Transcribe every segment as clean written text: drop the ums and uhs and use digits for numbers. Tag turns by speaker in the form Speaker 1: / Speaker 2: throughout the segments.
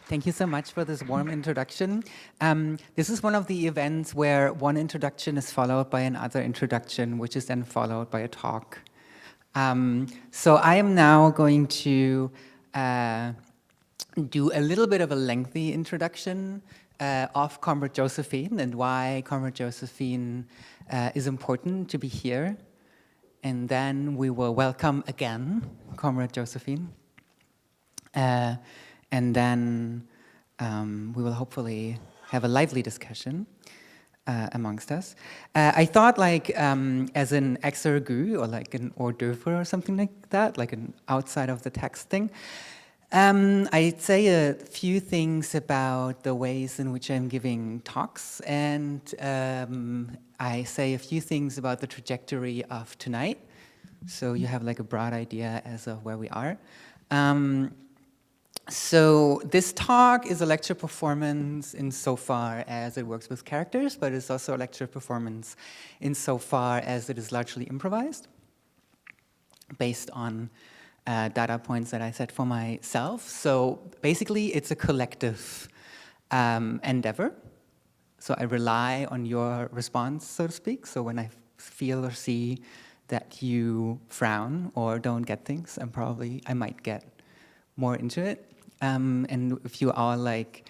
Speaker 1: Thank you so much for this warm introduction. This is one of the events where one introduction is followed by another introduction, which is then followed by a talk. So I am now going to do a little bit of a lengthy introduction of Comrade Josephine and why Comrade Josephine is important to be here. And then we will welcome again Comrade Josephine. And then we will hopefully have a lively discussion amongst us. I thought like as an exergue or like an hors d'oeuvre or something like that, like an outside of the text thing, I'd say a few things about the ways in which I'm giving talks, and I say a few things about the trajectory of tonight, so you have like a broad idea as of where we are. So this talk is a lecture performance insofar as it works with characters, but it's also a lecture performance insofar as it is largely improvised, based on data points that I set for myself. So basically, it's a collective endeavor. So I rely on your response, so to speak. So when I feel or see that you frown or don't get things, I might get more into it. And if you all like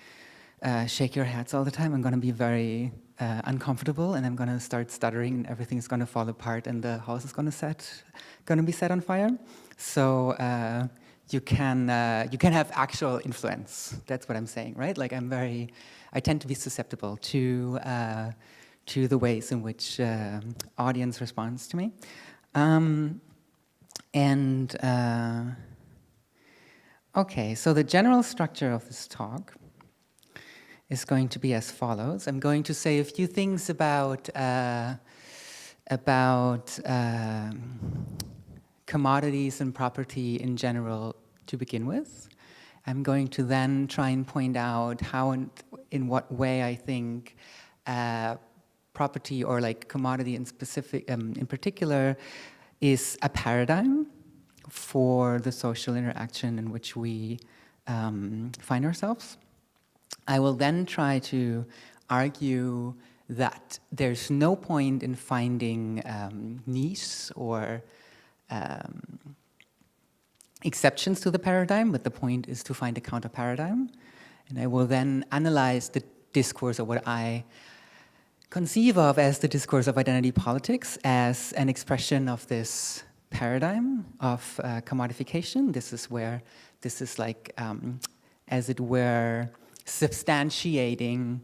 Speaker 1: shake your heads all the time, I'm going to be very uncomfortable, and I'm going to start stuttering, and everything's going to fall apart, and the house is going to be set on fire. So you can have actual influence. That's what I'm saying, right? Like I tend to be susceptible to the ways in which audience responds to me, Okay, so the general structure of this talk is going to be as follows. I'm going to say a few things about commodities and property in general to begin with. I'm going to then try and point out how and in what way I think property or like commodity in particular is a paradigm for the social interaction in which we find ourselves. I will then try to argue that there's no point in finding niche or exceptions to the paradigm, but the point is to find a counter paradigm. And I will then analyze the discourse, or what I conceive of as the discourse of identity politics, as an expression of this paradigm of commodification. This is like, as it were, substantiating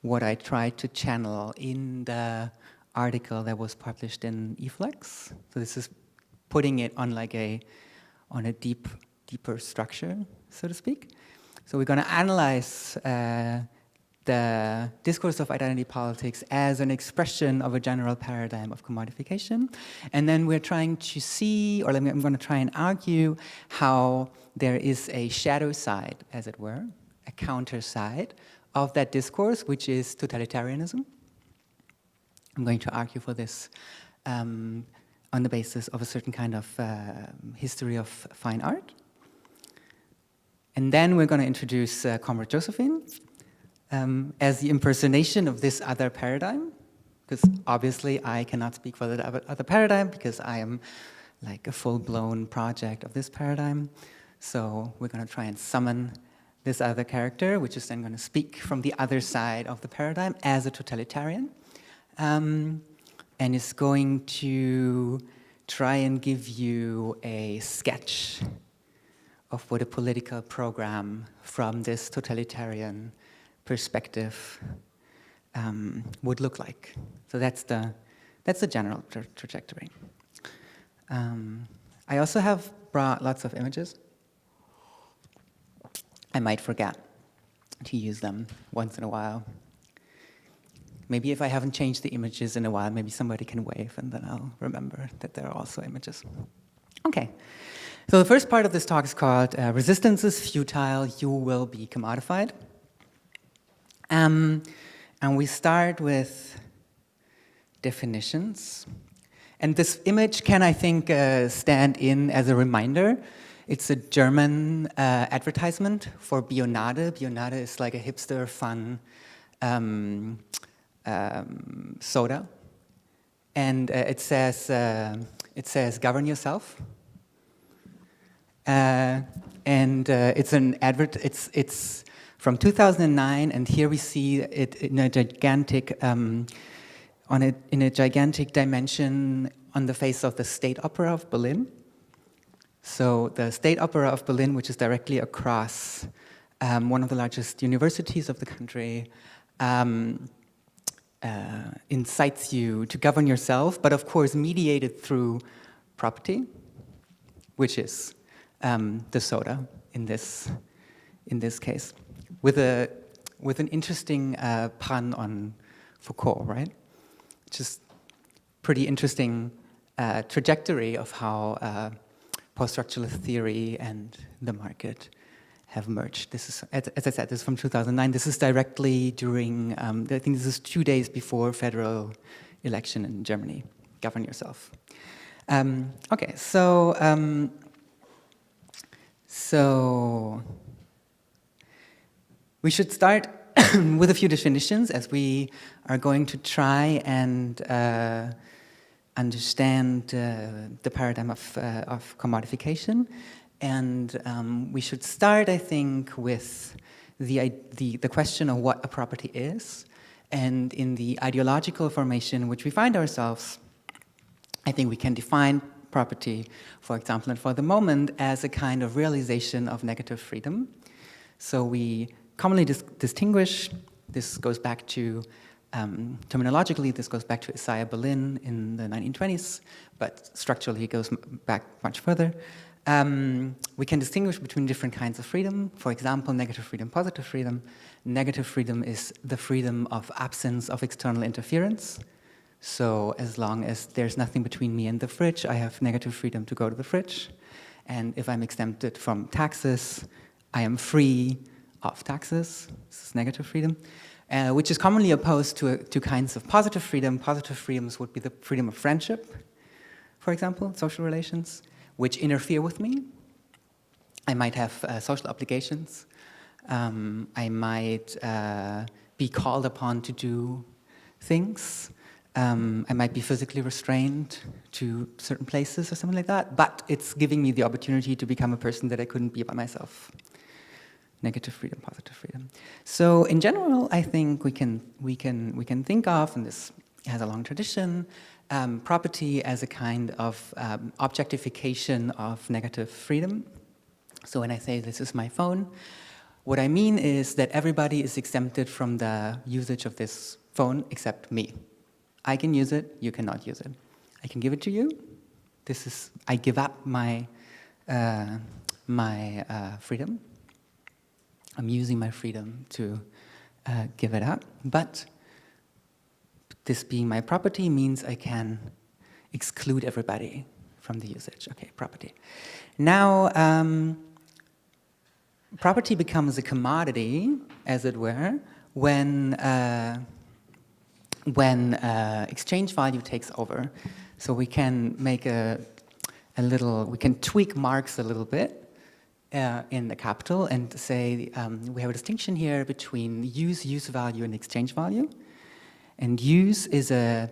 Speaker 1: what I tried to channel in the article that was published in e-flux. So this is putting it on like on a deeper structure, so to speak. So we're going to analyze the discourse of identity politics as an expression of a general paradigm of commodification. And then we're trying to see, or I'm going to try and argue how there is a shadow side, as it were, a counter side of that discourse, which is totalitarianism. I'm going to argue for this on the basis of a certain kind of history of fine art. And then we're going to introduce Comrade Josephine as the impersonation of this other paradigm, because obviously I cannot speak for the other paradigm because I am like a full-blown project of this paradigm. So we're going to try and summon this other character, which is then going to speak from the other side of the paradigm as a totalitarian, and is going to try and give you a sketch of what a political program from this totalitarian perspective would look like. So that's the general trajectory. I also have brought lots of images. I might forget to use them once in a while. Maybe if I haven't changed the images in a while, maybe somebody can wave and then I'll remember that there are also images. Okay, so the first part of this talk is called Resistance is Futile, You Will Be Commodified. And we start with definitions. And this image can, I think, stand in as a reminder It's a German advertisement for Bionade. Bionade is like a hipster, fun soda, and it says "Govern yourself." And it's an advert. It's from 2009, and here we see it in a gigantic in a gigantic dimension on the face of the State Opera of Berlin. So the State Opera of Berlin, which is directly across one of the largest universities of the country, incites you to govern yourself, but of course mediated through property, which is the soda in this case, with an interesting pun on Foucault, right? Just pretty interesting trajectory of how post-structuralist theory and the market have merged. This is, as I said, this is from 2009. This is directly during, I think this is 2 days before federal election in Germany. Govern yourself. Okay, so we should start with a few definitions, as we are going to try and understand the paradigm of commodification. And we should start, I think, with the question of what a property is. And in the ideological formation in which we find ourselves, I think we can define property, for example, and for the moment, as a kind of realization of negative freedom. So we commonly distinguish, this goes back to, terminologically, this goes back to Isaiah Berlin in the 1920s, but structurally it goes back much further. We can distinguish between different kinds of freedom. For example, negative freedom, positive freedom. Negative freedom is the freedom of absence of external interference. So as long as there's nothing between me and the fridge, I have negative freedom to go to the fridge. And if I'm exempted from taxes, I am free of taxes. This is negative freedom, which is commonly opposed to two kinds of positive freedom. Positive freedoms would be the freedom of friendship, for example, social relations, which interfere with me. I might have social obligations. I might be called upon to do things. I might be physically restrained to certain places or something like that, but it's giving me the opportunity to become a person that I couldn't be by myself. Negative freedom, positive freedom. So in general, I think we can think of, and this has a long tradition, property as a kind of objectification of negative freedom. So when I say this is my phone, what I mean is that everybody is exempted from the usage of this phone except me. I can use it, you cannot use it. I can give it to you. I give up my freedom. I'm using my freedom to give it up, but this being my property means I can exclude everybody from the usage. Okay, property. Now, property becomes a commodity, as it were, when exchange value takes over. So we can make we can tweak Marx a little bit in the capital and say we have a distinction here between use value, and exchange value. And use is a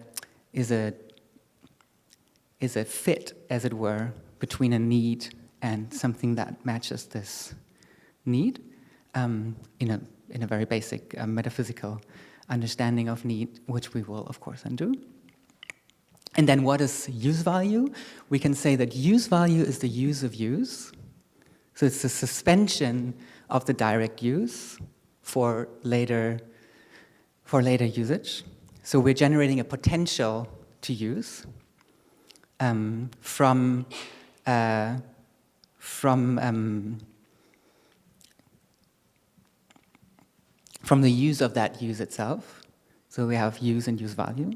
Speaker 1: fit, as it were, between a need and something that matches this need in a very basic metaphysical understanding of need, which we will, of course, undo. And then what is use value? We can say that use value is the use of use. So it's the suspension of the direct use for later usage. So we're generating a potential to use from the use of that use itself. So we have use and use value.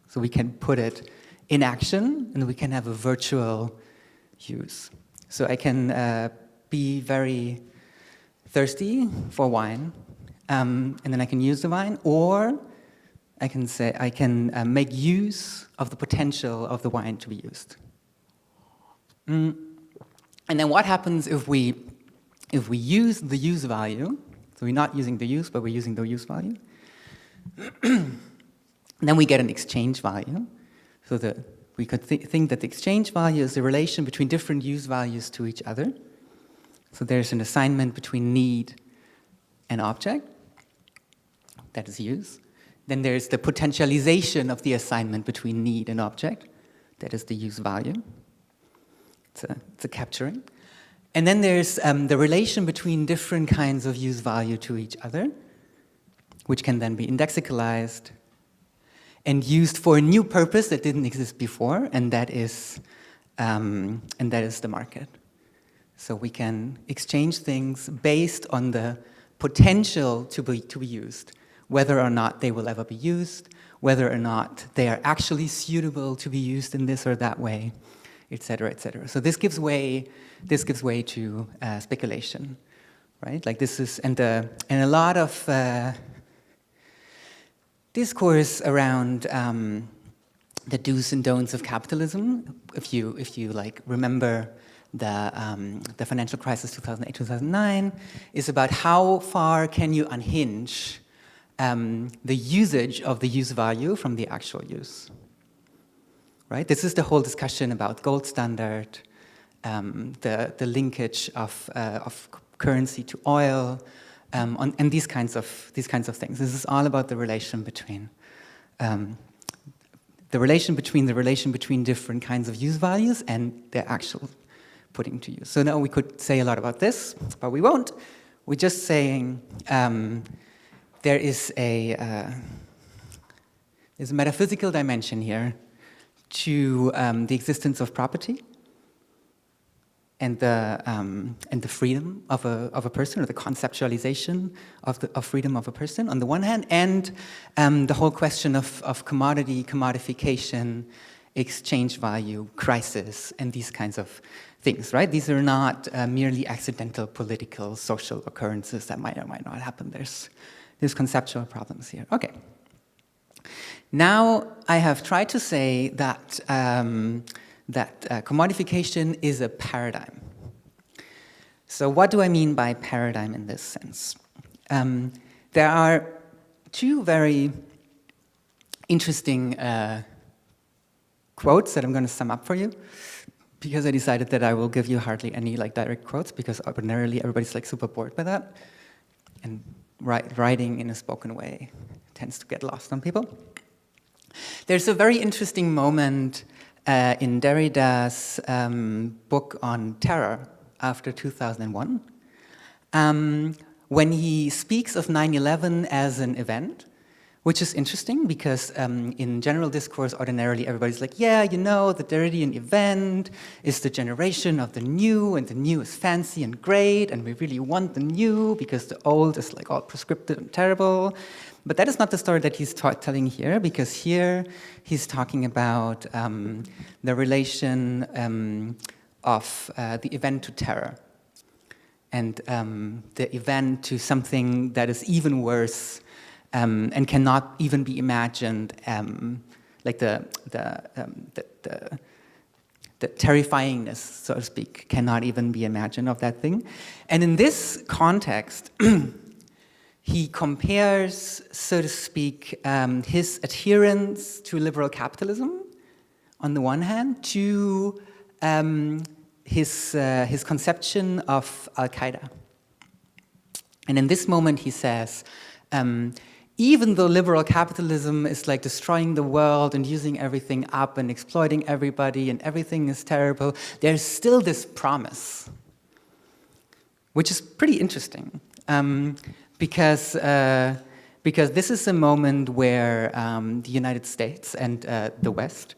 Speaker 1: So we can put it in action, and we can have a virtual use. So I can be very thirsty for wine, and then I can use the wine, or I can say I can make use of the potential of the wine to be used. And then what happens if we use the use value? So we're not using the use, but we're using the use value. Then we get an exchange value. So we could think that the exchange value is the relation between different use values to each other. So there's an assignment between need and object, that is use. Then there's the potentialization of the assignment between need and object, that is the use value. It's a capturing. And then there's the relation between different kinds of use value to each other, which can then be indexicalized and used for a new purpose that didn't exist before, and that is the market. So we can exchange things based on the potential to be used, whether or not they will ever be used, whether or not they are actually suitable to be used in this or that way, et cetera, et cetera. So this gives way to speculation, right? Like this is, and a lot of discourse around the do's and don'ts of capitalism. If you like remember the financial crisis 2008-2009, is about how far can you unhinge the usage of the use value from the actual use. Right? This is the whole discussion about gold standard, the linkage of currency to oil, and these kinds of things. This is all about the relation between different kinds of use values and their actual putting to use. So now we could say a lot about this, but we won't. We're just saying there's a metaphysical dimension here to the existence of property and the freedom of a person, or the conceptualization of freedom of a person on the one hand, and the whole question of commodification, exchange value, crisis, and these kinds of things, right? These are not merely accidental political, social occurrences that might or might not happen. There's conceptual problems here. Okay. Now I have tried to say that commodification is a paradigm. So what do I mean by paradigm in this sense? There are two very interesting quotes that I'm going to sum up for you, because I decided that I will give you hardly any like direct quotes, because ordinarily everybody's like super bored by that, and writing in a spoken way tends to get lost on people. There's a very interesting moment in Derrida's book on terror after 2001, when he speaks of 9/11 as an event, which is interesting because in general discourse, ordinarily everybody's like, yeah, you know, the Derridian event is the generation of the new, and the new is fancy and great, and we really want the new because the old is like all prescriptive and terrible. But that is not the story that he's telling here, because here he's talking about the relation of the event to terror, and the event to something that is even worse and cannot even be imagined, like the terrifyingness, so to speak, cannot even be imagined of that thing. And in this context, he compares, so to speak, his adherence to liberal capitalism, on the one hand, to his conception of Al-Qaeda. And in this moment, he says, even though liberal capitalism is like destroying the world and using everything up and exploiting everybody and everything is terrible, there's still this promise, which is pretty interesting. Because this is a moment where the United States and the West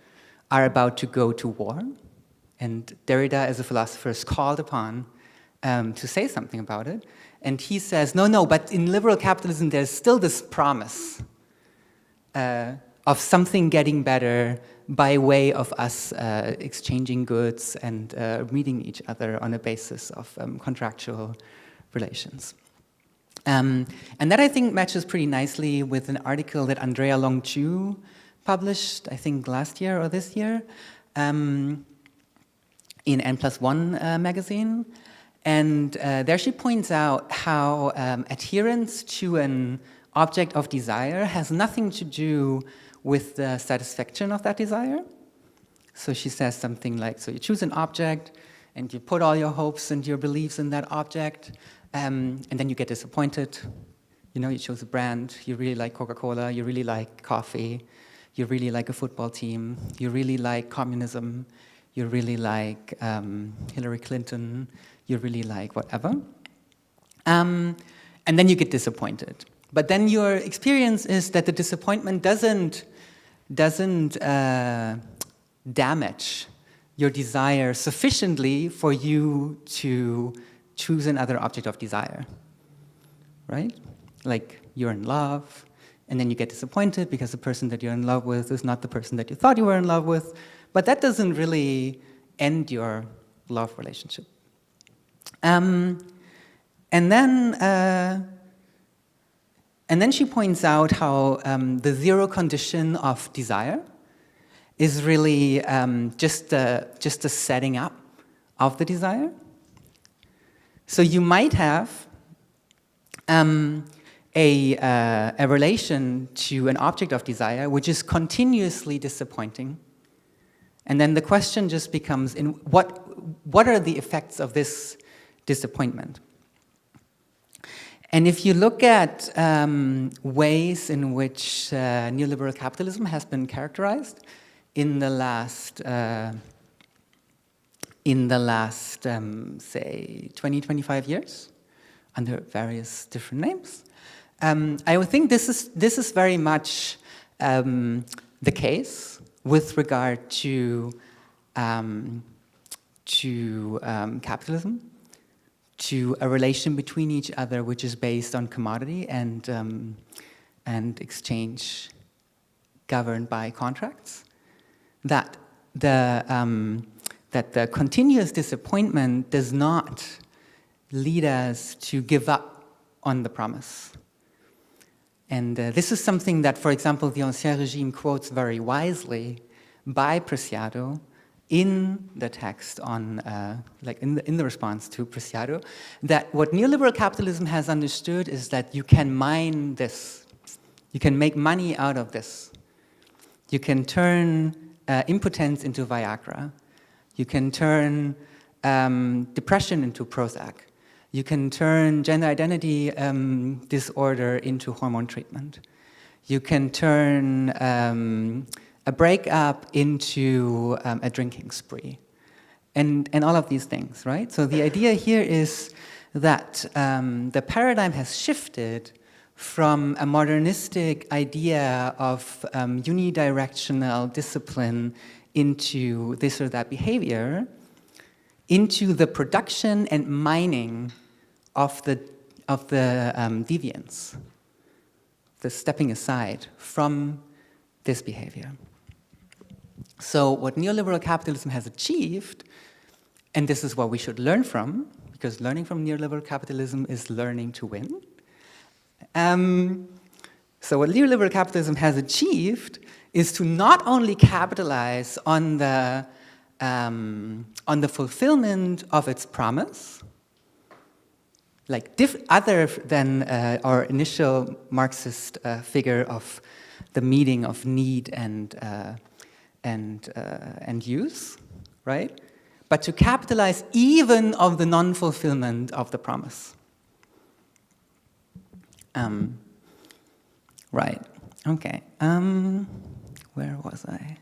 Speaker 1: are about to go to war, and Derrida, as a philosopher, is called upon to say something about it. And he says, no, but in liberal capitalism, there's still this promise of something getting better by way of us exchanging goods and meeting each other on a basis of contractual relations. And that, I think, matches pretty nicely with an article that Andrea Long-Chu published, I think, last year or this year, in N+1 magazine. And there she points out how adherence to an object of desire has nothing to do with the satisfaction of that desire. So she says something like, so you choose an object, and you put all your hopes and your beliefs in that object, and then you get disappointed. You know, you chose a brand, you really like Coca-Cola, you really like coffee, you really like a football team, you really like communism, you really like Hillary Clinton, you really like whatever. And then you get disappointed. But then your experience is that the disappointment doesn't damage your desire sufficiently for you to choose another object of desire, right? Like you're in love, and then you get disappointed because the person that you're in love with is not the person that you thought you were in love with, but that doesn't really end your love relationship. And then she points out how the zero condition of desire is really just a setting up of the desire. So you might have a relation to an object of desire which is continuously disappointing. And then the question just becomes, what are the effects of this disappointment? And if you look at ways in which neoliberal capitalism has been characterized in the last say, 20, 25 years, under various different names, I would think this is very much the case with regard to capitalism, to a relation between each other which is based on commodity and exchange governed by contracts. That the continuous disappointment does not lead us to give up on the promise. And this is something that, for example, the Ancien Regime quotes very wisely by Preciado in the text on, like in the response to Preciado, that what neoliberal capitalism has understood is that you can mine this, you can make money out of this, you can turn impotence into Viagra, you can turn depression into Prozac, you can turn gender identity disorder into hormone treatment, you can turn a breakup into a drinking spree, and all of these things, right? So the idea here is that the paradigm has shifted from a modernistic idea of unidirectional discipline into this or that behavior, into the production and mining of the deviance, the stepping aside from this behavior. So what neoliberal capitalism has achieved, and this is what we should learn from, because learning from neoliberal capitalism is learning to win. So what neoliberal capitalism has achieved is to not only capitalize on the fulfillment of its promise, like other than our initial Marxist figure of the meeting of need and use, right? But to capitalize even of the non-fulfillment of the promise. Right, okay. Where was I?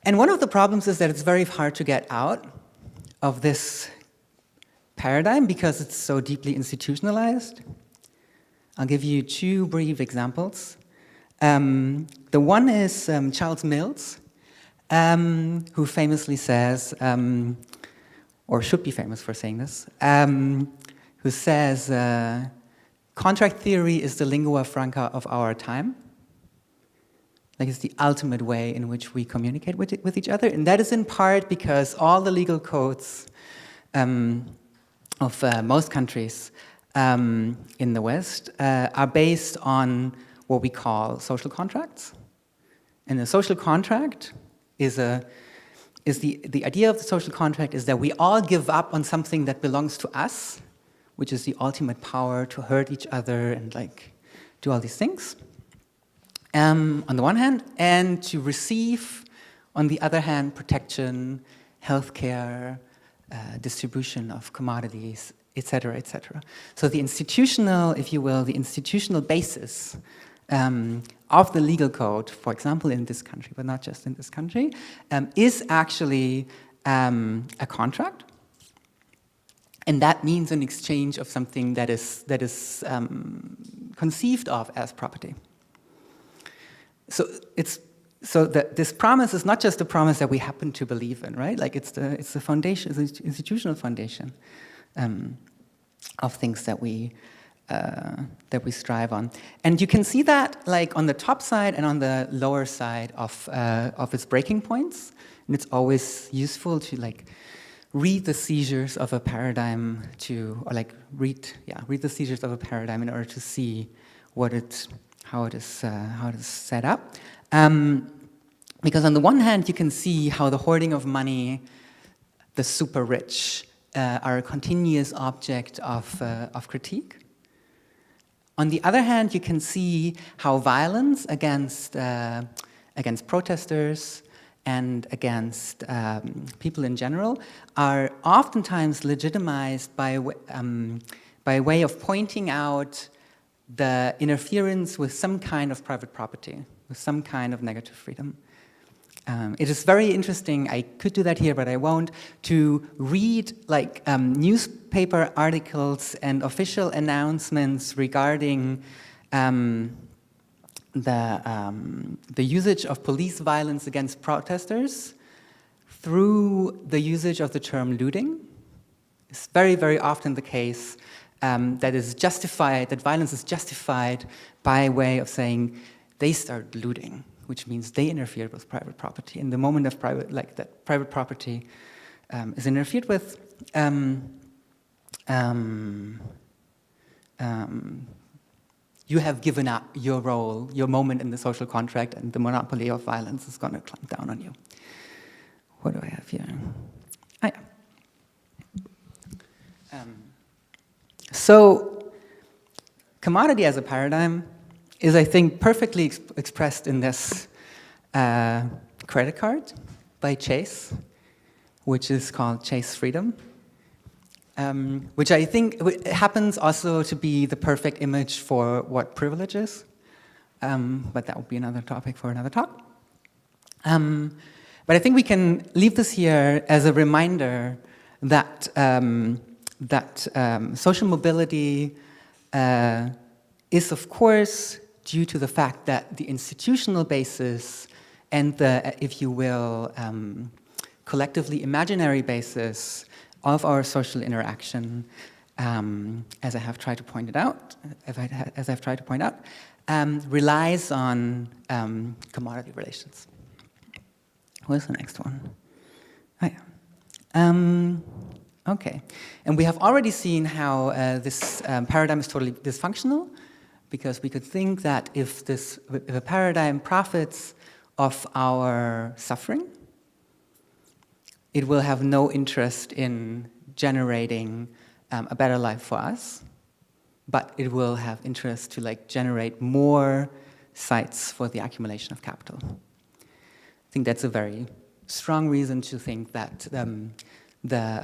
Speaker 1: And one of the problems is that it's very hard to get out of this paradigm because it's so deeply institutionalized. I'll give you two brief examples. The one is Charles Mills, who famously says, or should be famous for saying this, who says, contract theory is the lingua franca of our time. Like it's the ultimate way in which we communicate with each other. And that is in part because all the legal codes of most countries in the West are based on what we call social contracts. And a social contract is a is the idea of the social contract is that we all give up on something that belongs to us, which is the ultimate power to hurt each other and like do all these things, on the one hand, and to receive, on the other hand, protection, healthcare, distribution of commodities, etc., etc. So the institutional, if you will, the institutional basis of the legal code, for example, in this country, but not just in this country, is actually a contract. And that means an exchange of something that is conceived of as property. So this promise is not just a promise that we happen to believe in, right? Like it's the foundation, it's the institutional foundation of things that we strive on. And you can see that like on the top side and on the lower side of its breaking points. And it's always useful to like read the seizures of a paradigm read the seizures of a paradigm in order to see how it is set up. Because on the one hand, you can see how the hoarding of money, the super rich, are a continuous object of critique. On the other hand, you can see how violence against protesters and against people in general are oftentimes legitimized by way of pointing out the interference with some kind of private property, with some kind of negative freedom. It is very interesting, I could do that here, but I won't, to read like newspaper articles and official announcements regarding the usage of police violence against protesters through the usage of the term looting. It's very, very often the case that violence is justified by way of saying they started looting, which means they interfered with private property. In the moment of private property is interfered with, you have given up your role, your moment in the social contract, and the monopoly of violence is going to clamp down on you. What do I have here? So, commodity as a paradigm is, I think, perfectly expressed in this credit card by Chase, which is called Chase Freedom, which I think happens also to be the perfect image for what privilege is, but that would be another topic for another talk. But I think we can leave this here as a reminder that social mobility is, of course, due to the fact that the institutional basis and the, if you will, collectively imaginary basis of our social interaction, as I have tried to point out, relies on commodity relations. Where's the next one? Okay, and we have already seen how this paradigm is totally dysfunctional, because we could think that if a paradigm profits of our suffering, it will have no interest in generating a better life for us, but it will have interest to generate more sites for the accumulation of capital. I think that's a very strong reason to think that the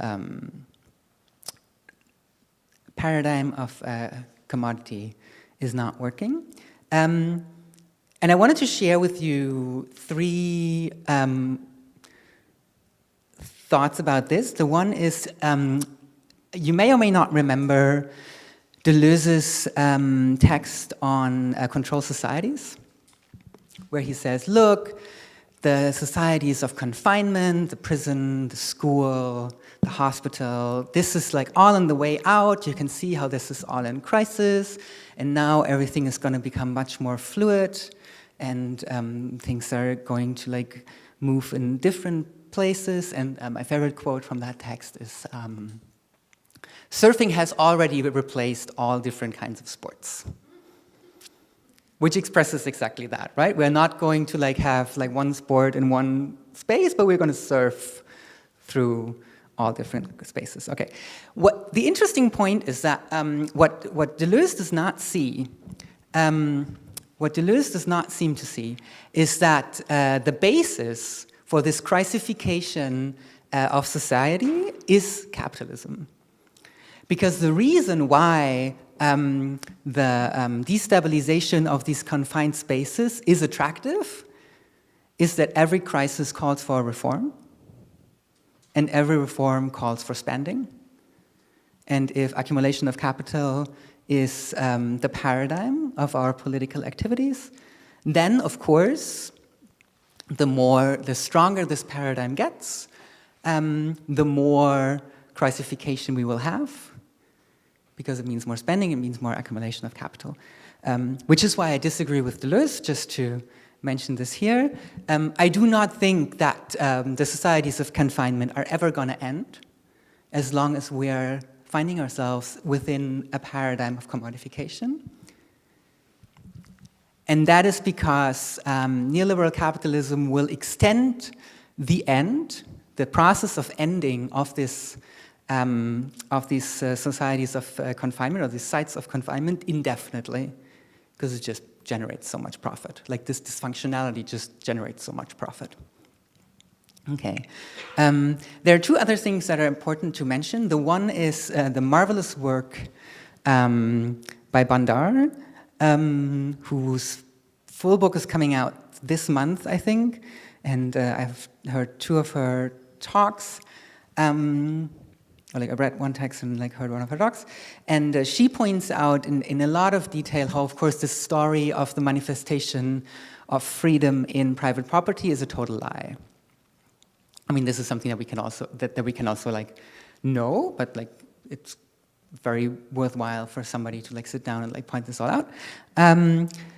Speaker 1: paradigm of commodity is not working. And I wanted to share with you three thoughts about this. The one is, you may or may not remember Deleuze's text on control societies, where he says, look, the societies of confinement, the prison, the school, the hospital, this is all on the way out. You can see how this is all in crisis, and now everything is going to become much more fluid, and things are going to move in different places. And my favorite quote from that text is, surfing has already replaced all different kinds of sports. Which expresses exactly that, right? We're not going to have one sport in one space, but we're going to surf through all different spaces. Okay. The interesting point is that what Deleuze does not see, what Deleuze does not seem to see, is that the basis for this crisification of society is capitalism. Because the reason why the destabilization of these confined spaces is attractive is that every crisis calls for reform, and every reform calls for spending. And if accumulation of capital is the paradigm of our political activities, then, of course, the stronger this paradigm gets, the more crisification we will have, because it means more spending, it means more accumulation of capital. Which is why I disagree with Deleuze, just to mention this here. I do not think that the societies of confinement are ever going to end as long as we are finding ourselves within a paradigm of commodification. And that is because neoliberal capitalism will extend the process of ending of these societies of confinement, or these sites of confinement, indefinitely, because it just generates so much profit. Like, this dysfunctionality just generates so much profit. Okay. There are two other things that are important to mention. The one is the marvelous work by Bandar, whose full book is coming out this month, I think, and I've heard two of her talks. I read one text and heard one of her talks, and she points out in a lot of detail how, of course, the story of the manifestation of freedom in private property is a total lie. I mean, this is something that we can also know, but it's very worthwhile for somebody to sit down and point this all out.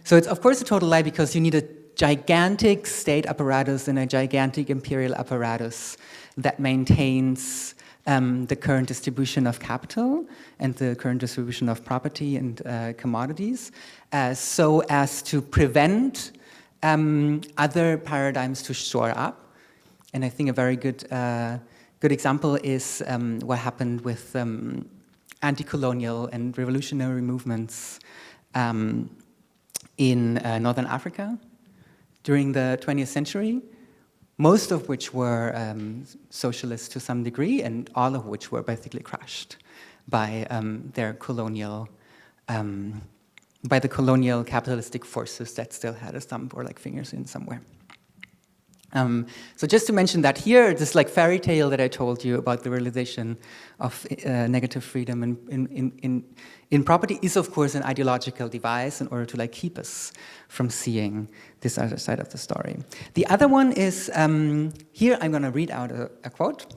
Speaker 1: So it's of course a total lie, because you need a gigantic state apparatus and a gigantic imperial apparatus that maintains the current distribution of capital and the current distribution of property and commodities, so as to prevent other paradigms to shore up. And I think a very good example is what happened with anti-colonial and revolutionary movements in Northern Africa during the 20th century, most of which were socialist to some degree, and all of which were basically crushed by their colonial, by the colonial capitalistic forces that still had a thumb or fingers in somewhere. So just to mention that here, this fairy tale that I told you about the realization of negative freedom in property is, of course, an ideological device in order to keep us from seeing this other side of the story. The other one is, here I'm going to read out a quote,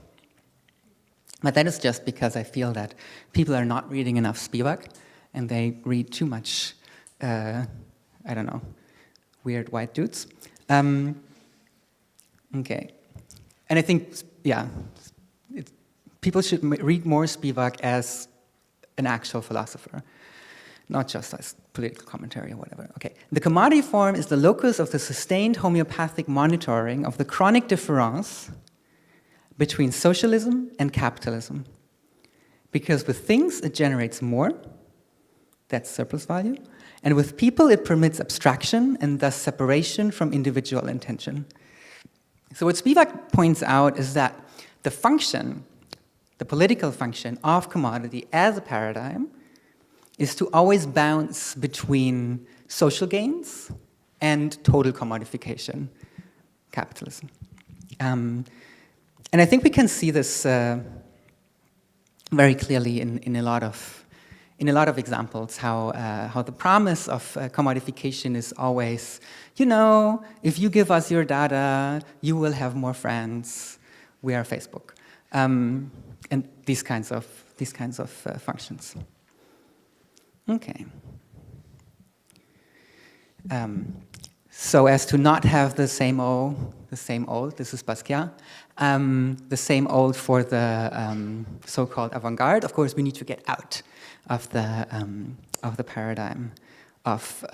Speaker 1: but that is just because I feel that people are not reading enough Spivak, and they read too much, I don't know, weird white dudes. Okay, and I think, yeah, people should read more Spivak as an actual philosopher, not just as political commentary or whatever. Okay, the commodity form is the locus of the sustained homeopathic monitoring of the chronic difference between socialism and capitalism. Because with things, it generates more, that's surplus value, and with people, it permits abstraction and thus separation from individual intention. So what Spivak points out is that the function, the political function of commodity as a paradigm is to always bounce between social gains and total commodification, capitalism. And I think we can see this very clearly in a lot of examples, how the promise of commodification is always, if you give us your data, you will have more friends. We are Facebook, and these kinds of functions. Okay. So as to not have the same old. This is Basquiat. The same old for the so-called avant-garde. Of course, we need to get out of the paradigm of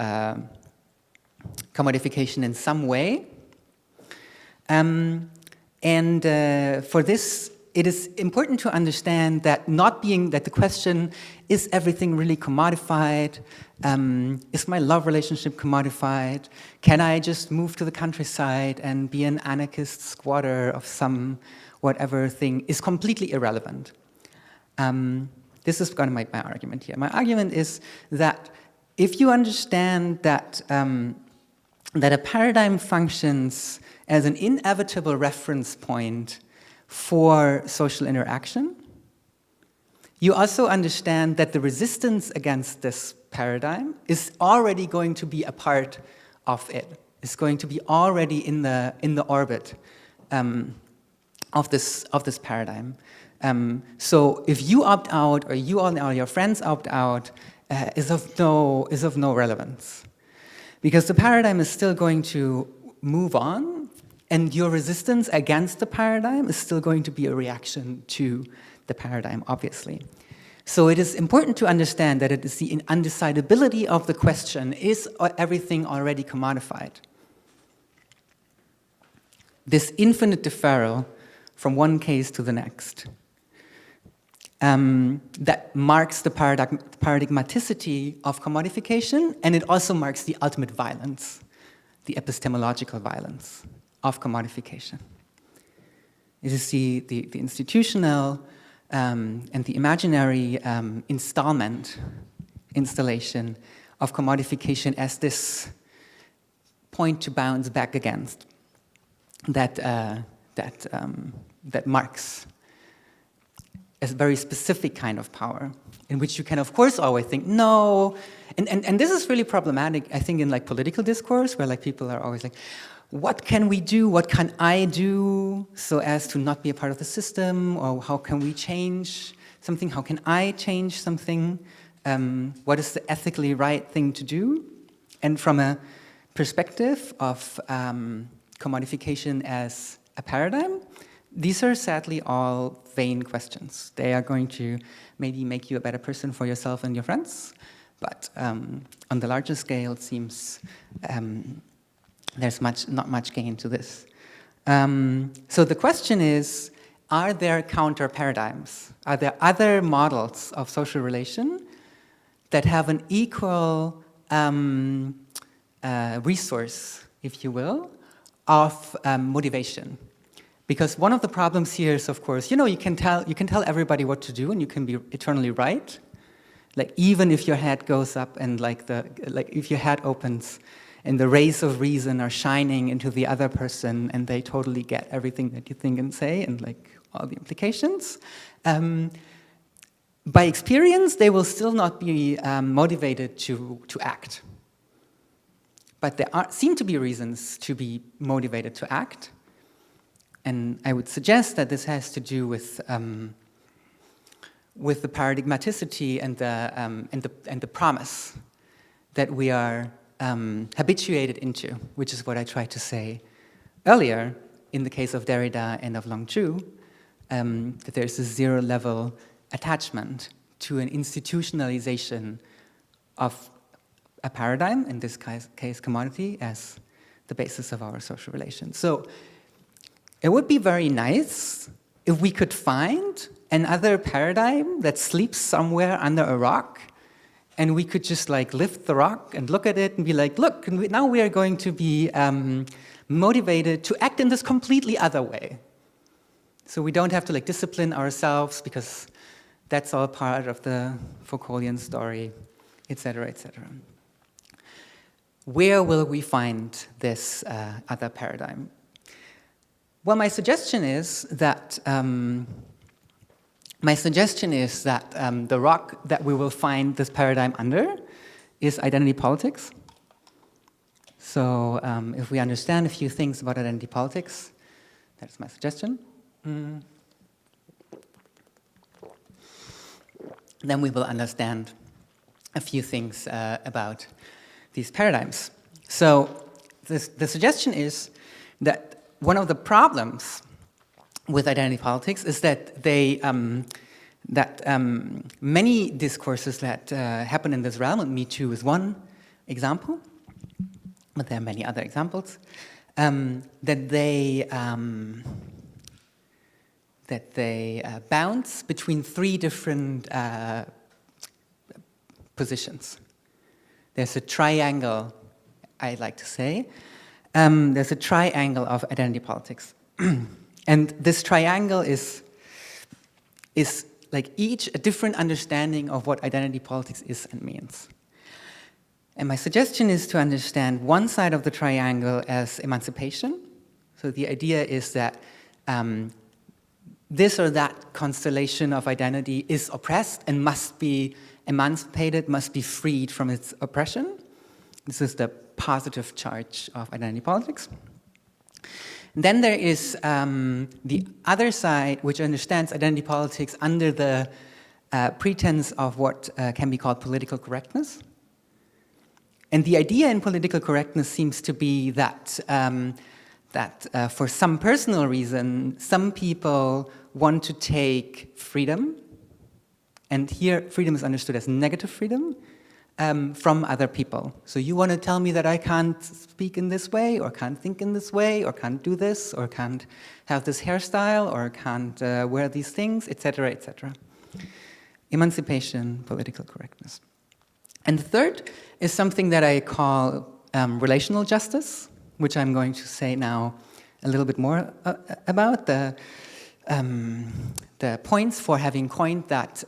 Speaker 1: commodification in some way. And for this, it is important to understand that that the question, is everything really commodified? Is my love relationship commodified? Can I just move to the countryside and be an anarchist squatter of some whatever thing, is completely irrelevant. This is going to make my argument here. My argument is that if you understand that, that a paradigm functions as an inevitable reference point for social interaction, you also understand that the resistance against this paradigm is already going to be a part of it. It's going to be already in the orbit of this paradigm. So if you opt out, or you or your friends opt out, is of no relevance, because the paradigm is still going to move on. And your resistance against the paradigm is still going to be a reaction to the paradigm, obviously. So it is important to understand that it is the undecidability of the question, is everything already commodified? This infinite deferral from one case to the next, that marks the paradigmaticity of commodification, and it also marks the ultimate violence, the epistemological violence of commodification. It is the institutional and the imaginary installation of commodification as this point to bounce back against that marks a very specific kind of power, in which you can, of course, always think, no, and this is really problematic, I think, in like political discourse, where like people are always like, what can we do? What can I do so as to not be a part of the system? Or how can we change something? How can I change something? What is the ethically right thing to do? And from a perspective of commodification as a paradigm, these are sadly all vain questions. They are going to maybe make you a better person for yourself and your friends, but on the larger scale, it seems there's not much gain to this. So the question is, are there counter paradigms? Are there other models of social relation that have an equal resource, if you will, of motivation? Because one of the problems here is, of course, you can tell everybody what to do, and you can be eternally right. Like even if your head goes up and if your head opens and the rays of reason are shining into the other person, and they totally get everything that you think and say, and like all the implications. By experience, they will still not be motivated to act. But there seem to be reasons to be motivated to act. And I would suggest that this has to do with the paradigmaticity and the promise that we are habituated into, which is what I tried to say earlier in the case of Derrida and of Long Chu, that there's a zero-level attachment to an institutionalization of a paradigm, in this case commodity, as the basis of our social relations. So it would be very nice if we could find another paradigm that sleeps somewhere under a rock, and we could just like lift the rock and look at it and be like, look, now we are going to be motivated to act in this completely other way. So we don't have to like discipline ourselves, because that's all part of the Foucauldian story, etc., etc. Where will we find this other paradigm? Well, my suggestion is that the rock that we will find this paradigm under is identity politics. So if we understand a few things about identity politics, that's my suggestion. Then we will understand a few things about these paradigms. So the suggestion is that one of the problems with identity politics is that many discourses that happen in this realm, and Me Too is one example, but there are many other examples, that they bounce between three different positions. There's a triangle, I like to say. There's a triangle of identity politics. And this triangle is like each a different understanding of what identity politics is and means. And my suggestion is to understand one side of the triangle as emancipation. So the idea is that this or that constellation of identity is oppressed and must be emancipated, must be freed from its oppression. This is the positive charge of identity politics. And then there is the other side, which understands identity politics under the pretense of what can be called political correctness. And the idea in political correctness seems to be that for some personal reason, some people want to take freedom, and here freedom is understood as negative freedom, from other people. So you want to tell me that I can't speak in this way, or can't think in this way, or can't do this, or can't have this hairstyle, or can't wear these things, etc., etc. Emancipation, political correctness. And the third is something that I call relational justice, which I'm going to say now a little bit more about. The points for having coined that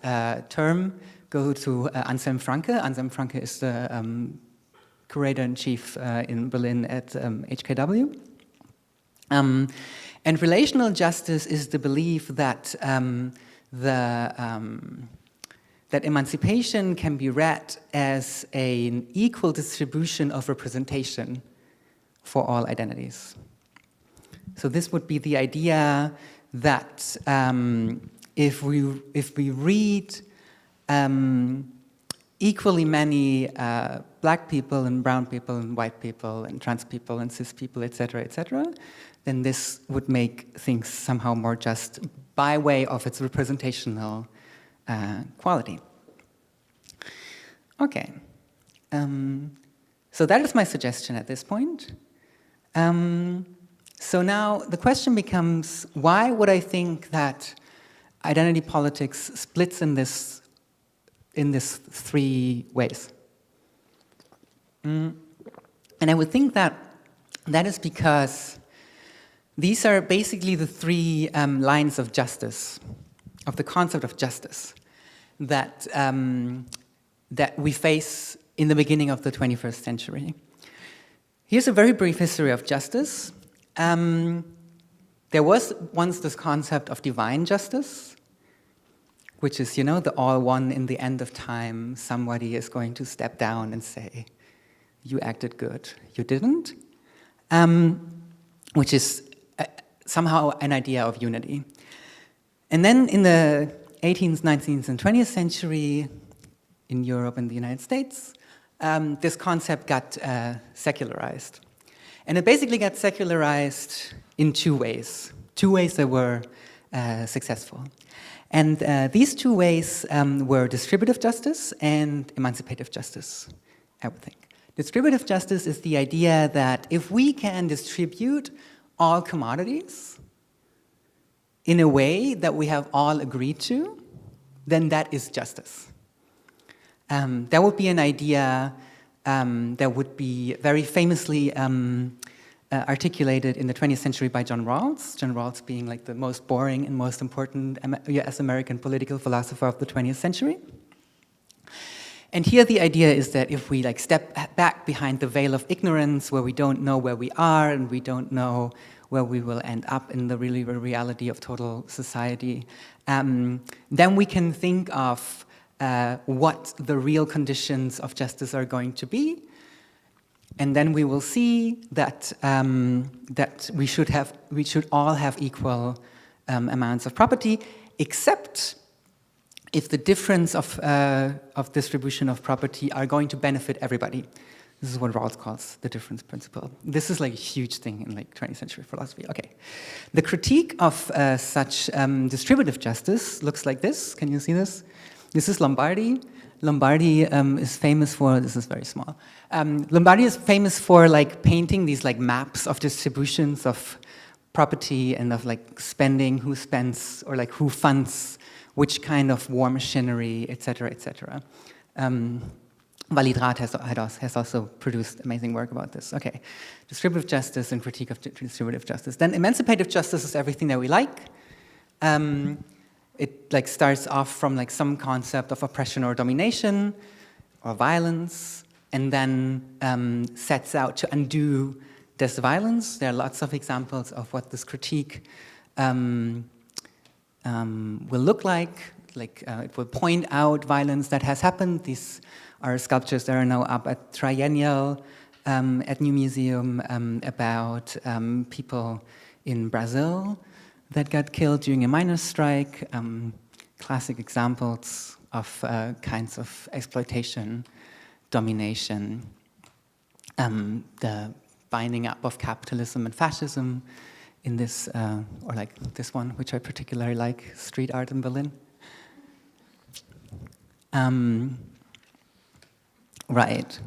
Speaker 1: term go to Anselm Franke. Anselm Franke is the curator-in-chief in Berlin at HKW. And relational justice is the belief that that emancipation can be read as an equal distribution of representation for all identities. So this would be the idea that if we read equally many black people and brown people and white people and trans people and cis people, etc., then this would make things somehow more just by way of its representational quality. Okay, so that is my suggestion at this point. So now the question becomes, why would I think that identity politics splits in this three ways? And I would think that that is because these are basically the three lines of justice, of the concept of justice, that we face in the beginning of the 21st century. Here's a very brief history of justice. There was once this concept of divine justice, which is, you know, the all one in the end of time, somebody is going to step down and say, you acted good, you didn't, which is somehow an idea of unity. And then in the 18th, 19th, and 20th century, in Europe and the United States, this concept got secularized. And it basically got secularized in two ways that were successful. And these two ways were distributive justice and emancipative justice, I would think. Distributive justice is the idea that if we can distribute all commodities in a way that we have all agreed to, then that is justice. That would be an idea that would be very famously articulated in the 20th century by John Rawls. John Rawls being like the most boring and most important US American political philosopher of the 20th century. And here the idea is that if we like step back behind the veil of ignorance, where we don't know where we are and we don't know where we will end up in the reality of total society, then we can think of what the real conditions of justice are going to be, and then we will see that that we should all have equal amounts of property, except if the difference of distribution of property are going to benefit everybody. This is what Rawls calls the difference principle. This is like a huge thing in like 20th century philosophy. Okay, the critique of such distributive justice looks like this. Can you see this? This is Lombardi. Lombardi is famous for, this is very small. Lombardi is famous for like painting these like maps of distributions of property and of like spending, who spends, or like who funds which kind of war machinery, etc., etc. Walid Raad has also produced amazing work about this. Okay, distributive justice and critique of distributive justice. Then emancipative justice is everything that we like. It like starts off from like some concept of oppression or domination or violence, and then sets out to undo this violence. There are lots of examples of what this critique will look like. It will point out violence that has happened. These are sculptures that are now up at Triennial, at New Museum, about people in Brazil that got killed during a miners' strike. Classic examples of kinds of exploitation, domination, the binding up of capitalism and fascism in this, or like this one, which I particularly like, street art in Berlin. Right.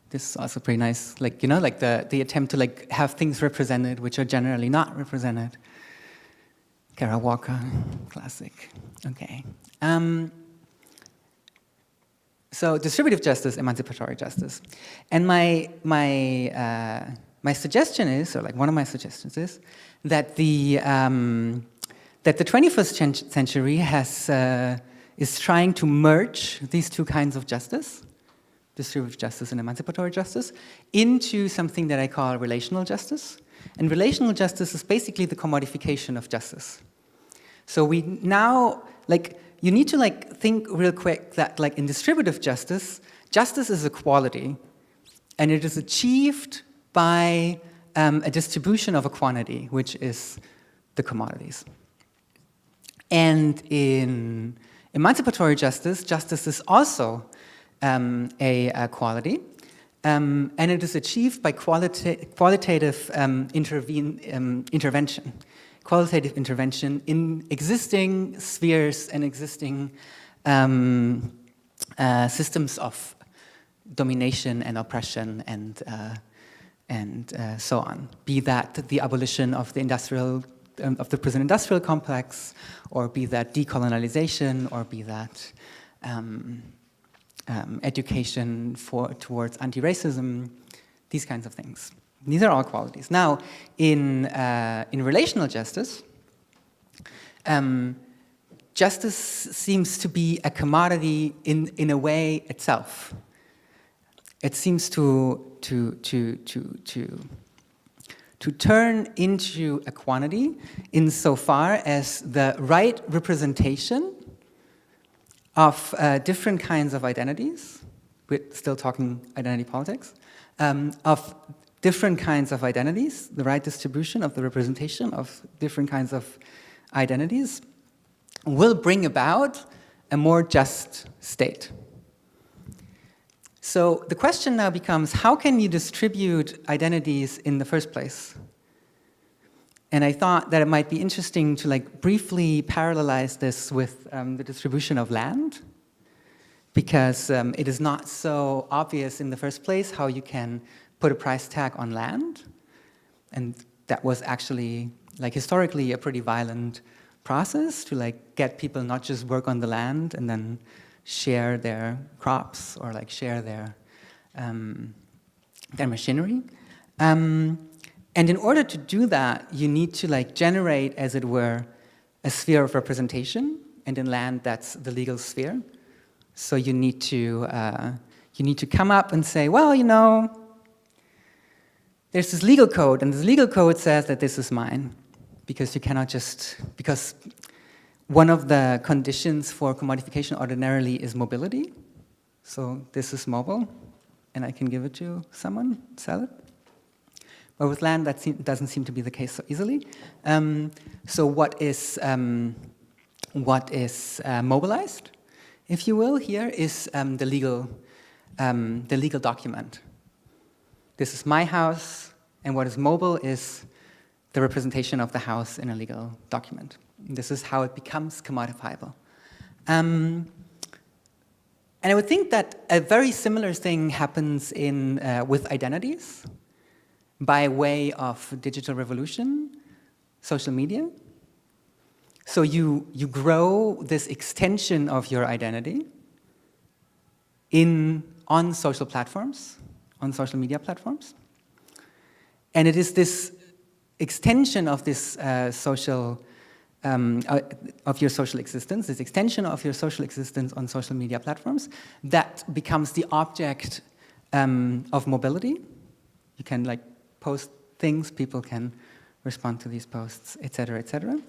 Speaker 1: This is also pretty nice, like, you know, like the attempt to like have things represented which are generally not represented. Kara Walker, classic. Okay. So distributive justice, emancipatory justice. And my suggestion is, or like one of my suggestions is, that the 21st century is trying to merge these two kinds of justice, distributive justice and emancipatory justice, into something that I call relational justice. And relational justice is basically the commodification of justice. So we now, like, you need to like think real quick that like in distributive justice, justice is a quality, and it is achieved by a distribution of a quantity, which is the commodities. And in emancipatory justice, justice is also a quality, and it is achieved by qualitative intervention. Qualitative intervention in existing spheres and existing systems of domination and oppression and so on. Be that the abolition of the prison industrial complex, or be that decolonialization, or be that education towards anti-racism, these kinds of things. These are all qualities. Now, in relational justice, justice seems to be a commodity in a way itself. It seems to turn into a quantity insofar as the right representation of different kinds of identities. We're still talking identity politics, of different kinds of identities, the right distribution of the representation of different kinds of identities will bring about a more just state. So the question now becomes, how can you distribute identities in the first place? And I thought that it might be interesting to like briefly parallelize this with the distribution of land, because it is not so obvious in the first place how you can put a price tag on land. And that was actually, like historically, a pretty violent process to like get people not just work on the land and then share their crops or like share their machinery. And in order to do that, you need to like generate, as it were, a sphere of representation. And in land, that's the legal sphere. So you need to come up and say, well, you know, there's this legal code, and this legal code says that this is mine, because you cannot just, because one of the conditions for commodification ordinarily is mobility. So this is mobile, and I can give it to someone, sell it. But with land, that doesn't seem to be the case so easily. So what is mobilized, if you will, here is the legal document. This is my house, and what is mobile is the representation of the house in a legal document. This is how it becomes commodifiable. And I would think that a very similar thing happens with identities by way of digital revolution. social media. So you grow this extension of your identity on social platforms, on social media platforms. And it is this extension of this of your social existence, this extension of your social existence on social media platforms that becomes the object of mobility. You can like post things, people can respond to these posts, etc., etc.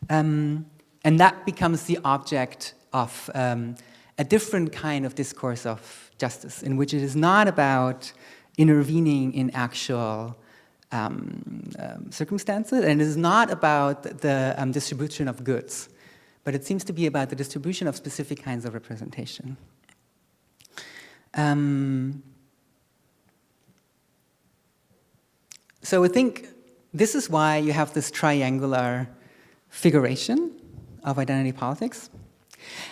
Speaker 1: And that becomes the object of a different kind of discourse of justice, in which it is not about intervening in actual circumstances, and it is not about the distribution of goods, but it seems to be about the distribution of specific kinds of representation. So I think this is why you have this triangular figuration of identity politics.